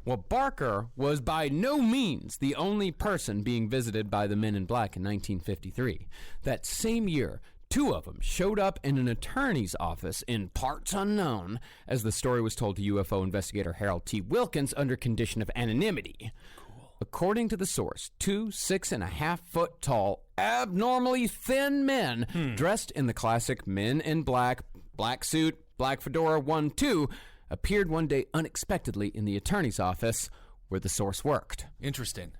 Well, Barker was by no means the only person being visited by the Men in Black in 1953. That same year, 2 of them showed up in an attorney's office in parts unknown, as the story was told to UFO investigator Harold T. Wilkins under condition of anonymity. Cool. According to the source, 2 6.5-foot tall, abnormally thin men dressed in the classic Men in Black suit, black fedora 1-2, appeared one day unexpectedly in the attorney's office where the source worked. Interesting.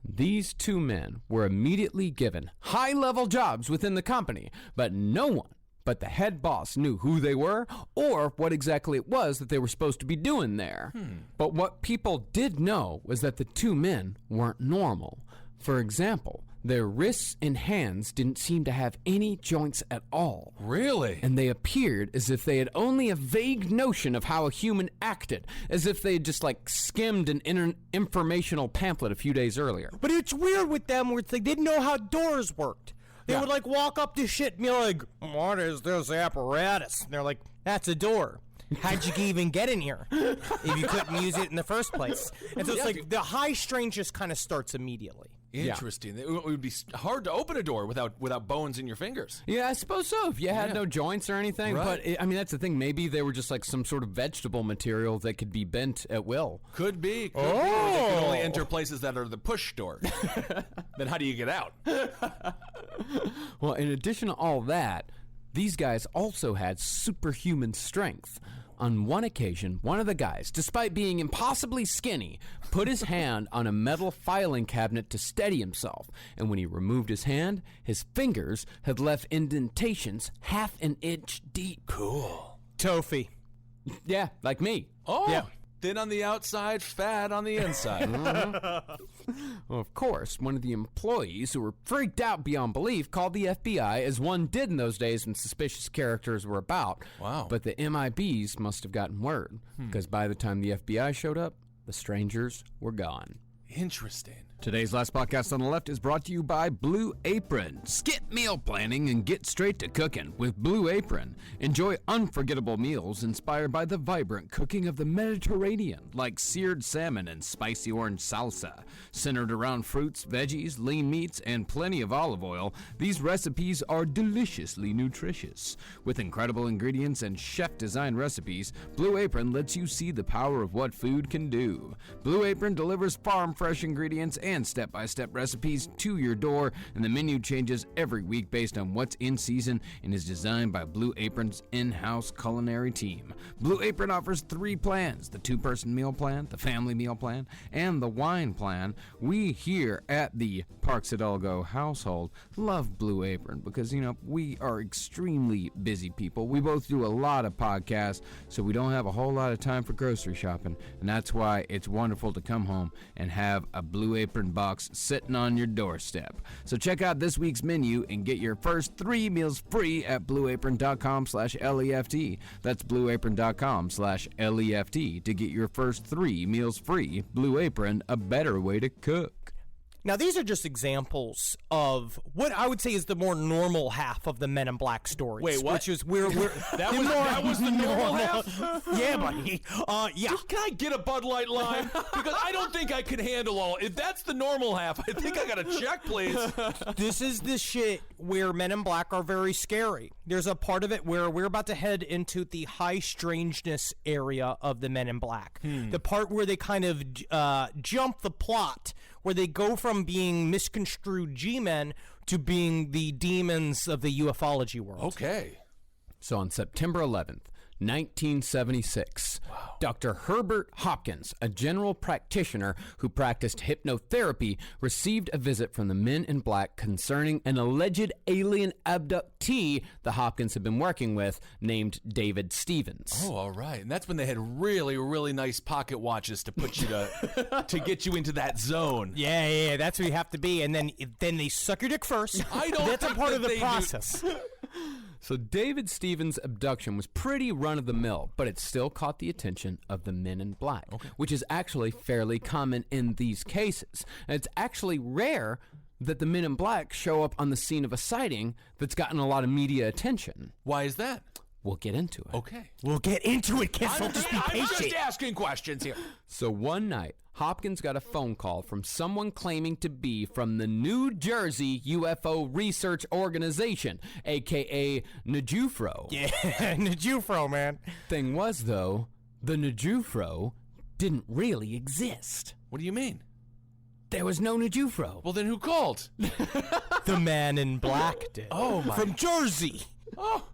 These 2 men were immediately given high-level jobs within the company, but no one but the head boss knew who they were or what exactly it was that they were supposed to be doing there. But what people did know was that the 2 men weren't normal. For example, their wrists and hands didn't seem to have any joints at all. Really? And they appeared as if they had only a vague notion of how a human acted, as if they had just skimmed an informational pamphlet a few days earlier. But it's weird with them where it's like they didn't know how doors worked. They would walk up to shit and be like, what is this apparatus? And they're like, that's a door. How'd you even get in here if you couldn't use it in the first place? And so it's the high strain just kind of starts immediately. Interesting. Yeah. It would be hard to open a door without bones in your fingers. Yeah, I suppose so, if you had no joints or anything. Right. But, that's the thing. Maybe they were just some sort of vegetable material that could be bent at will. Could be. Could be. Or they could only enter places that are the push doors. Then how do you get out? Well, in addition to all that, these guys also had superhuman strength. On one occasion, one of the guys, despite being impossibly skinny, put his hand on a metal filing cabinet to steady himself, and when he removed his hand, his fingers had left indentations half an inch deep. Cool. Tofi. Yeah, like me. Oh, yeah. Thin on the outside, fat on the inside. Well, of course, one of the employees who were freaked out beyond belief called the FBI, as one did in those days when suspicious characters were about. Wow. But the MIBs must have gotten word, because by the time the FBI showed up, the strangers were gone. Interesting. Today's last podcast on the left is brought to you by Blue Apron. Skip meal planning and get straight to cooking with Blue Apron. Enjoy unforgettable meals inspired by the vibrant cooking of the Mediterranean, like seared salmon and spicy orange salsa. Centered around fruits, veggies, lean meats, and plenty of olive oil, these recipes are deliciously nutritious. With incredible ingredients and chef-designed recipes, Blue Apron lets you see the power of what food can do. Blue Apron delivers farm-fresh ingredients and step-by-step recipes to your door, and the menu changes every week based on what's in season and is designed by Blue Apron's in-house culinary team. Blue Apron offers 3 plans: the 2-person meal plan, the family meal plan, and the wine plan. We here at the Parks Hidalgo household love Blue Apron because, we are extremely busy people. We both do a lot of podcasts, so we don't have a whole lot of time for grocery shopping, and that's why it's wonderful to come home and have a Blue Apron Apron box sitting on your doorstep. So check out this week's menu and get your first 3 meals free at blueapron.com/LEFT. That's blueapron.com/LEFT to get your first 3 meals free. Blue Apron, a better way to cook. Now, these are just examples of what I would say is the more normal half of the Men in Black stories. Wait, what? Which is we're That was the normal half? Yeah, buddy. Yeah. Can I get a Bud Light line? Because I don't think I can handle all. If that's the normal half, I think I got to check, please. This is the shit where Men in Black are very scary. There's a part of it where we're about to head into the high strangeness area of the Men in Black. The part where they kind of jump the plot, where they go from being misconstrued G-men to being the demons of the ufology world. Okay. So on September 11th, 1976, Dr. Herbert Hopkins, a general practitioner who practiced hypnotherapy, received a visit from the Men in Black concerning an alleged alien abductee the Hopkins had been working with named David Stevens. Oh, all right. And that's when they had really, really nice pocket watches to put you to get you into that zone. Yeah, that's where you have to be, and then they suck your dick first. I don't That's a think part that of the they do. process. So David Stevens' abduction was pretty run-of-the-mill, but it still caught the attention of the Men in Black, which is actually fairly common in these cases. And it's actually rare that the Men in Black show up on the scene of a sighting that's gotten a lot of media attention. Why is that? We'll get into it. Okay. We'll get into it, kids. I'm Just be patient. just asking questions here. So one night, Hopkins got a phone call from someone claiming to be from the New Jersey UFO Research Organization, a.k.a. NJUFRO. Yeah, Najufro, man. Thing was, though, the NJUFRO didn't really exist. What do you mean? There was no NJUFRO. Well, then who called? The Man in Black did. Oh, my. From Jersey. Oh.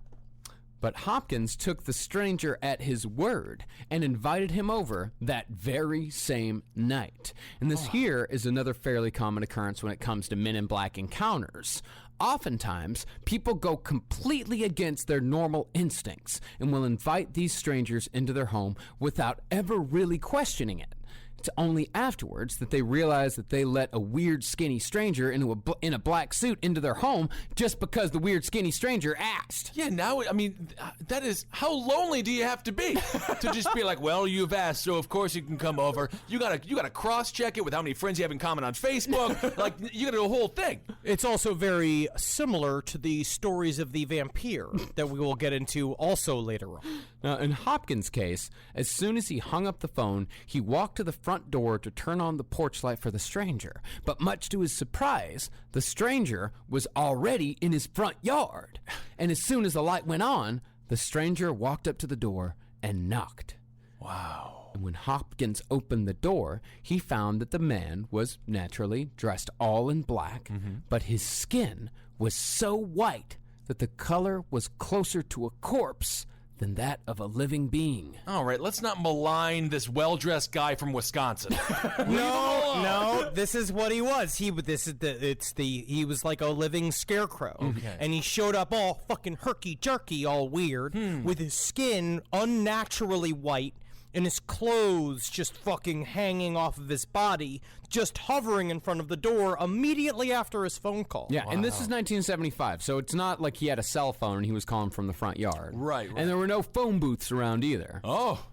But Hopkins took the stranger at his word and invited him over that very same night. And this here is another fairly common occurrence when it comes to Men in Black encounters. Oftentimes, people go completely against their normal instincts and will invite these strangers into their home without ever really questioning it. It's only afterwards that they realize that they let a weird skinny stranger in a black suit into their home just because the weird skinny stranger asked. Yeah, now, I mean, that is, how lonely do you have to be to just be like, well, you've asked, so of course you can come over. You gotta cross-check it with how many friends you have in common on Facebook. Like, you gotta do a whole thing. It's also very similar to the stories of the vampire that we will get into also later on. Now, in Hopkins' case, as soon as he hung up the phone, he walked to the front door to turn on the porch light for the stranger. But much to his surprise, the stranger was already in his front yard. And as soon as the light went on, the stranger walked up to the door and knocked. Wow. And when Hopkins opened the door, he found that the man was naturally dressed all in black, but his skin was so white that the color was closer to a corpse than that of a living being. All right, let's not malign this well-dressed guy from Wisconsin. No, this is what he was. He was like a living scarecrow. Okay. And he showed up all fucking herky-jerky, all weird, with his skin unnaturally white and his clothes just fucking hanging off of his body, just hovering in front of the door immediately after his phone call. Yeah, and this is 1975, so it's not like he had a cell phone and he was calling from the front yard. Right. And there were no phone booths around either. Oh,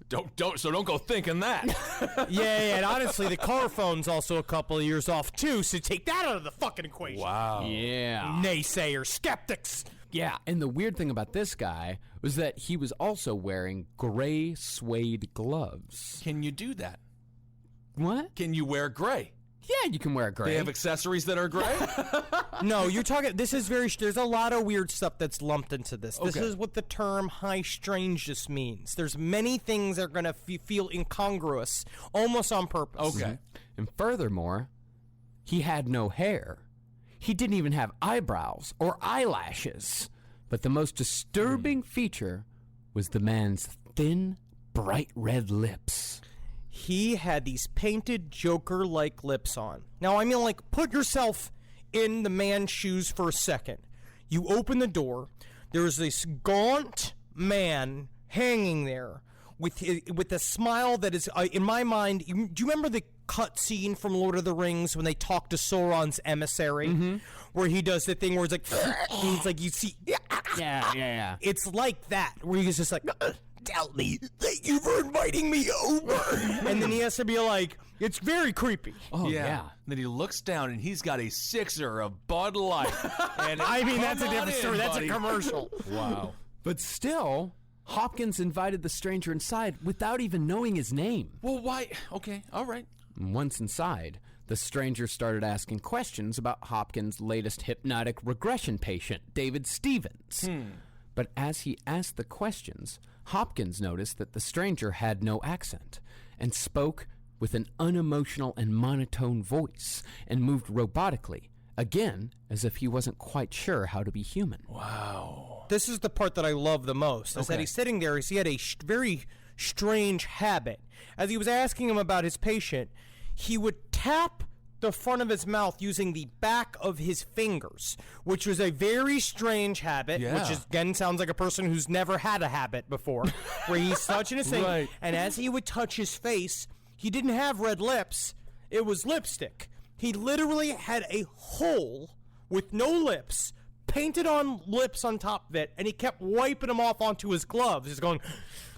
don't go thinking that. Yeah, and honestly, the car phone's also a couple of years off, too, so take that out of the fucking equation. Wow. Yeah. Naysayers, skeptics. Yeah, and the weird thing about this guy was that he was also wearing gray suede gloves. Can you do that? What? Can you wear gray? Yeah, you can wear gray. They have accessories that are gray? No, you're talking, this is very, there's a lot of weird stuff that's lumped into this. This Okay. is what the term high strangeness means. There's many things that are going to feel incongruous, almost on purpose. Okay. And furthermore, he had no hair. He didn't even have eyebrows or eyelashes. But the most disturbing feature was the man's thin, bright red lips. He had these painted Joker-like lips on. Now, I mean, like, put yourself in the man's shoes for a second. You open the door. There's this gaunt man hanging there with a smile that is, in my mind, do you remember the cutscene from Lord of the Rings when they talk to Sauron's emissary, where he does the thing where it's like, and he's like, you see, Yeah. it's like that, where he's just like, tell me, thank you for inviting me over. And then he has to be like, it's very creepy. Oh, yeah. Then he looks down and he's got a sixer of Bud Light. And I mean, that's a come on different in, story. That's buddy. a commercial. Wow. But still, Hopkins invited the stranger inside without even knowing his name. Well, why? Okay, all right. Once inside, the stranger started asking questions about Hopkins' latest hypnotic regression patient, David Stevens. But as he asked the questions, Hopkins noticed that the stranger had no accent and spoke with an unemotional and monotone voice and moved robotically, again, as if he wasn't quite sure how to be human. Wow. This is the part that I love the most, is that Okay. he's sitting there, he had a very strange habit. As he was asking him about his patient, he would tap the front of his mouth using the back of his fingers, which was a very strange habit, Yeah. which is, again, sounds like a person who's never had a habit before, where he's touching his thing, Right. and as he would touch his face, he didn't have red lips, it was lipstick. He literally had a hole with no lips, painted on lips on top of it, and he kept wiping them off onto his gloves. He's going,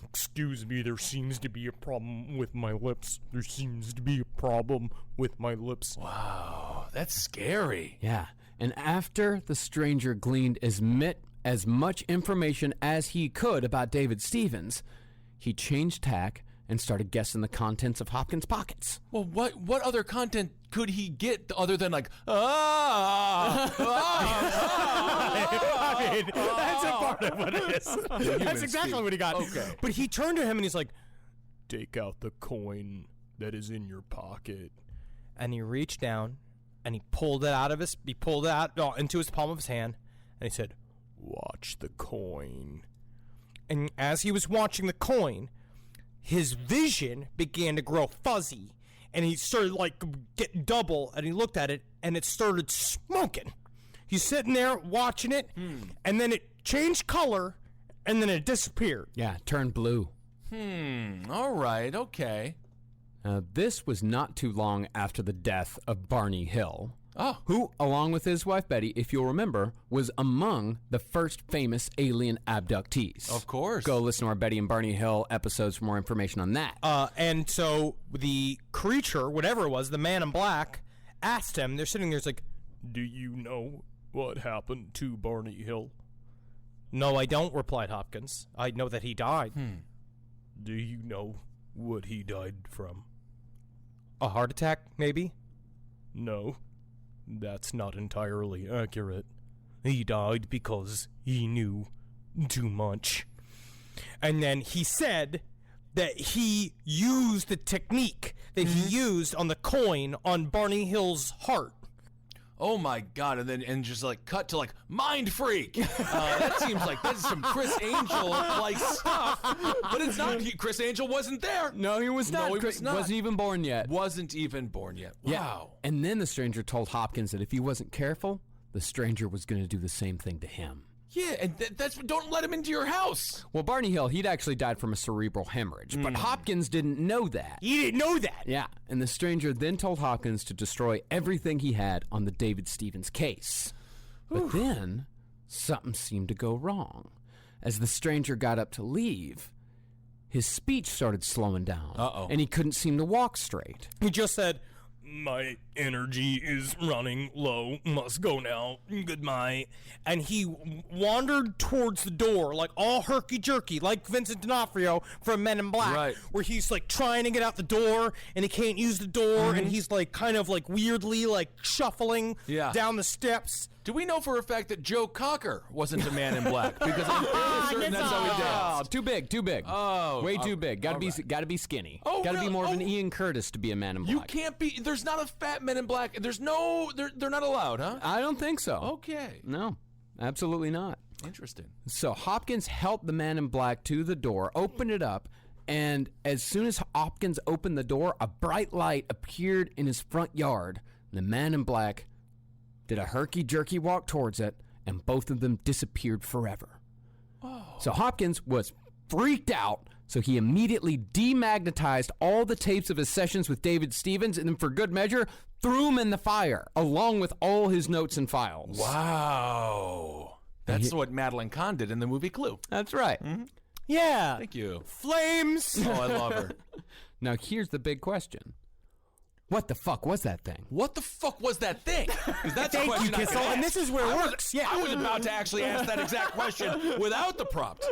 Excuse me, there seems to be a problem with my lips. There seems to be a problem with my lips. Wow, that's scary. Yeah, and after the stranger gleaned as much information as he could about David Stevens, he changed tack and started guessing the contents of Hopkins' pockets. Well, what other content could he get other than like, I mean, that's a part of what it is. That's exactly speak. what he got. Okay. But he turned to him and he's like, Take out the coin that is in your pocket. and he reached down and he pulled it out into his palm of his hand, and he said, Watch the coin. and as he was watching the coin, his vision began to grow fuzzy, and he started like getting double, and he looked at it and it started smoking. He's sitting there watching it, and then it changed color, and then it disappeared. Yeah, turned blue. all right, okay. This was not too long after the death of Barney Hill, Oh, who, along with his wife Betty, if you'll remember, was among the first famous alien abductees. of course. Go listen to our Betty and Barney Hill episodes for more information on that. And so the creature, whatever it was, the man in black, asked him, they're sitting there, it's like, Do you know what happened to Barney Hill? no, I don't, replied Hopkins. I know that he died. Do you know what he died from? A heart attack, maybe? No, that's not entirely accurate. He died because he knew too much. And then he said that he used the technique that he used on the coin on Barney Hill's heart. Oh my God! And just like cut to like mind freak. That seems like that's some Chris Angel like stuff, but it's not. Chris Angel wasn't there. No, he was not. No, he was not. Wasn't even born yet. Wasn't even born yet. Wow. And then the stranger told Hopkins that if he wasn't careful, the stranger was going to do the same thing to him. Yeah, and that's don't let him into your house. Well, Barney Hill, he'd actually died from a cerebral hemorrhage, but Hopkins didn't know that. He didn't know that. Yeah, and the stranger then told Hopkins to destroy everything he had on the David Stevens case. But then, something seemed to go wrong. As the stranger got up to leave, his speech started slowing down. Uh-oh. And he couldn't seem to walk straight. He just said, My energy is running low. Must go now. Goodbye. and he wandered towards the door, like all herky-jerky, like Vincent D'Onofrio from Men in Black, Right. where he's like trying to get out the door, and he can't use the door, and he's like kind of like weirdly like shuffling Yeah. down the steps. Do we know for a fact that Joe Cocker wasn't a man in black? Because I'm pretty certain that's how he Oh, danced. too big, too big. Oh, way too big. Got to all be, got to be skinny. Oh, got to really? be more of an Oh. Ian Curtis to be a man in black. You can't be. There's not a fat man in black. There's no. They're not allowed, huh? I don't think so. Okay. No, absolutely not. Interesting. So Hopkins helped the man in black to the door, opened it up, and as soon as Hopkins opened the door, a bright light appeared in his front yard. The man in black did a herky-jerky walk towards it, and both of them disappeared forever. So Hopkins was freaked out, So he immediately demagnetized all the tapes of his sessions with David Stevens and then, for good measure, threw them in the fire, along with all his notes and files. Wow. That's what Madeline Kahn did in the movie Clue. That's right. Yeah. Thank you. Flames. Oh, I love her. Now, here's the big question. What the fuck was that thing? What the fuck was that thing? 'Cause that's a Thank you, question I Kissel. could And ask. this is where it works. Yeah. I was about to actually ask that exact question without the prompt.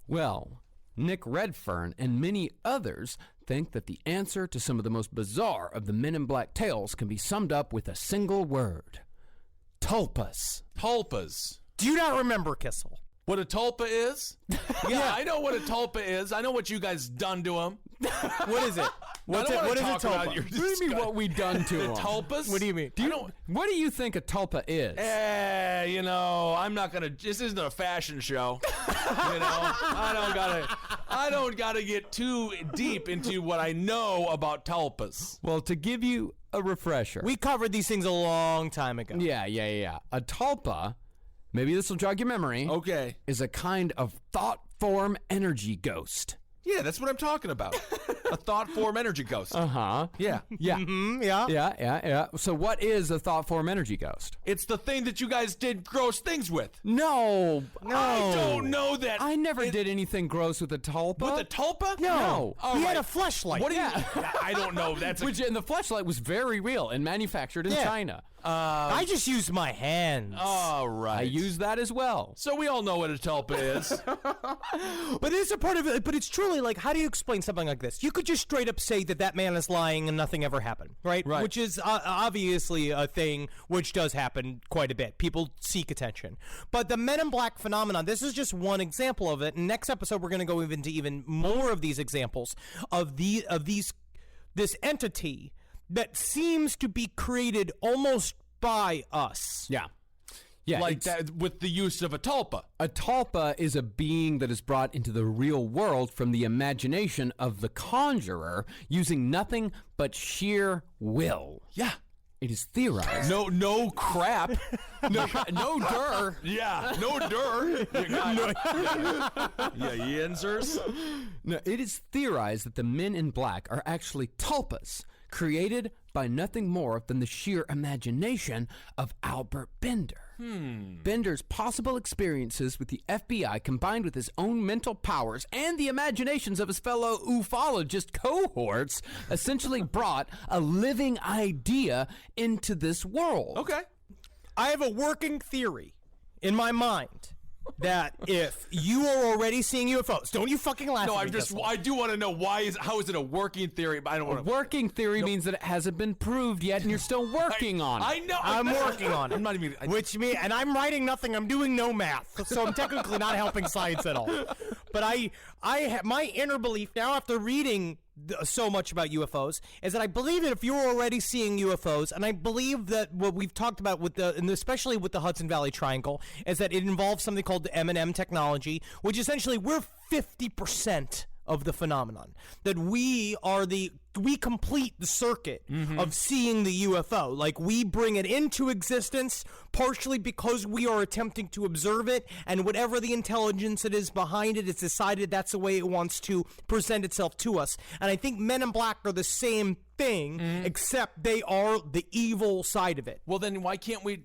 Well, Nick Redfern and many others think that the answer to some of the most bizarre of the Men in Black tales can be summed up with a single word. Tulpas. Tulpas. Do you not remember, Kissel? What a tulpa is? Yeah, I know what a tulpa is. I know what you guys done to him. What is it? What is a tulpa? What do you mean what we done to him? Tulpas? What do you mean? What do you think a tulpa is? You know, I'm not gonna. This isn't a fashion show. You know, I don't gotta get too deep into what I know about tulpas. Well, to give you a refresher. We covered these things a long time ago. Yeah. A tulpa, maybe this will jog your memory, Okay. is a kind of thought form energy ghost. Yeah, that's what I'm talking about. A thought form energy ghost. Uh-huh. Yeah. Yeah. Yeah. Yeah. So what is a thought form energy ghost? It's the thing that you guys did gross things with. No. I don't know that. I never did anything gross with a tulpa. With a tulpa? No. All He had right. a fleshlight. What do you? I don't know. That's Which, and the fleshlight was very real and manufactured in Yeah. China. I just used my hands. all right. I used that as well. So we all know what a tulpa is. But it's a part of it. But it's truly like, how do you explain something like this? You could just straight up say that man is lying and nothing ever happened, right? Right. Which is obviously a thing which does happen quite a bit. People seek attention. But the Men in Black phenomenon, this is just one example of it. And next episode, we're going to go into even more of these examples of this entity that seems to be created almost by us. Yeah. Yeah. Like it's- that with the use of a tulpa. A tulpa is a being that is brought into the real world from the imagination of the conjurer using nothing but sheer will. Yeah. It is theorized. No crap. no dur. Yeah. No dur. Yeah, yinzers. No, it is theorized that the Men in Black are actually tulpas, created by nothing more than the sheer imagination of Albert Bender. Bender's possible experiences with the FBI combined with his own mental powers and the imaginations of his fellow ufologist cohorts essentially brought a living idea into this world. Okay. I have a working theory in my mind that if you are already seeing UFOs, don't you fucking laugh No, at me, Kissel. I do want to know how is it a working theory? But I don't want to. Working theory means that it hasn't been proved yet and you're still working on it. I know. I'm working on it. I'm not even. Which means, and I'm writing nothing. I'm doing no math, so I'm technically not helping science at all. But my inner belief now, after reading so much about UFOs, is that I believe that if you're already seeing UFOs, and I believe that what we've talked about and especially with the Hudson Valley Triangle, is that it involves something called the M&M technology, which essentially we're 50% of the phenomenon. That we complete the circuit of seeing the UFO. Like, we bring it into existence partially because we are attempting to observe it, and whatever the intelligence that is behind it, it's decided that's the way it wants to present itself to us. And I think Men in Black are the same thing, except they are the evil side of it. Well, then why can't we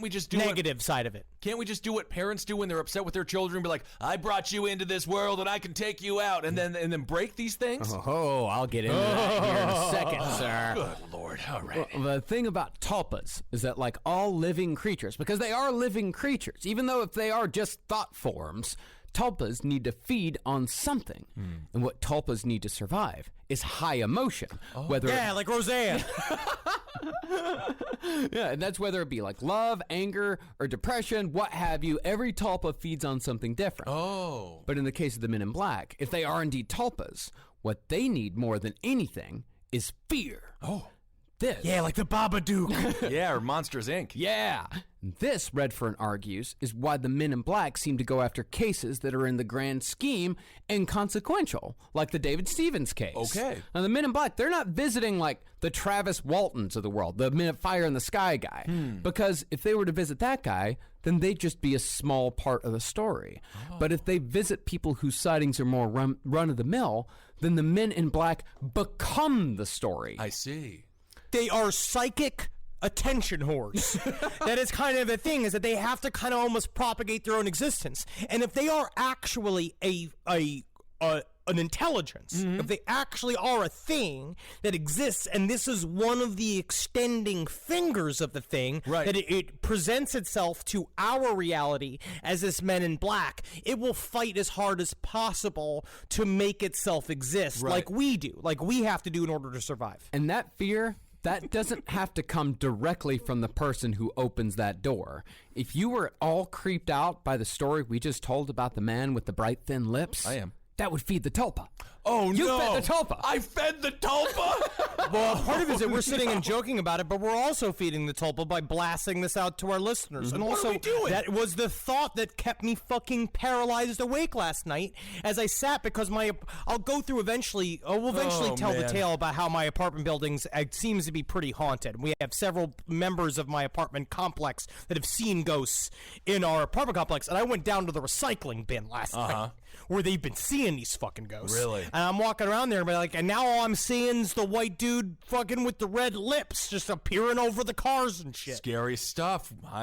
just do Negative side of it. Can't we just do what parents do when they're upset with their children? Be like, I brought you into this world and I can take you out, and then break these things. Oh, I'll get into that here in a second, sir. Good Lord! All right. Well, the thing about tulpas is that, like all living creatures, because they are living creatures, even though if they are just thought forms, tulpas need to feed on something. And what tulpas need to survive is high emotion. Whether Yeah, like Roseanne. yeah, and that's whether it be like love, anger, or depression, what have you. Every tulpa feeds on something different. Oh. But in the case of the Men in Black, if they are indeed tulpas, what they need more than anything is fear. Oh. This. Yeah, like the Babadook. Yeah, or Monsters Inc. Yeah. This, Redfern argues, is why the Men in Black seem to go after cases that are in the grand scheme inconsequential, like the David Stevens case. Okay. Now, the Men in Black, they're not visiting like the Travis Waltons of the world, the Men at Fire in the Sky guy, because if they were to visit that guy, then they'd just be a small part of the story. But if they visit people whose sightings are more run-of-the-mill, then the Men in Black become the story. I see. They are psychic attention whores. That is kind of the thing, is that they have to kind of almost propagate their own existence. And if they are actually an intelligence, if they actually are a thing that exists, and this is one of the extending fingers of the thing, right, that it presents itself to our reality as this Men in Black, it will fight as hard as possible to make itself exist, like we do, like we have to do in order to survive. And that fear, that doesn't have to come directly from the person who opens that door. If you were all creeped out by the story we just told about the man with the bright thin lips, I am. That would feed the tulpa. Oh, you no. fed the tulpa. I fed the tulpa? Well, part of it is that we're sitting and joking about it, but we're also feeding the tulpa by blasting this out to our listeners. And also, What are we doing? that was the thought that kept me fucking paralyzed awake last night as I sat, because I'll go through eventually, we'll eventually tell the man. tale about how my apartment buildings seems to be pretty haunted. We have several members of my apartment complex that have seen ghosts in our apartment complex, and I went down to the recycling bin last night, where they've been seeing these fucking ghosts. Really? And I'm walking around there, and now all I'm seeing is the white dude fucking with the red lips just appearing over the cars and shit. Scary stuff.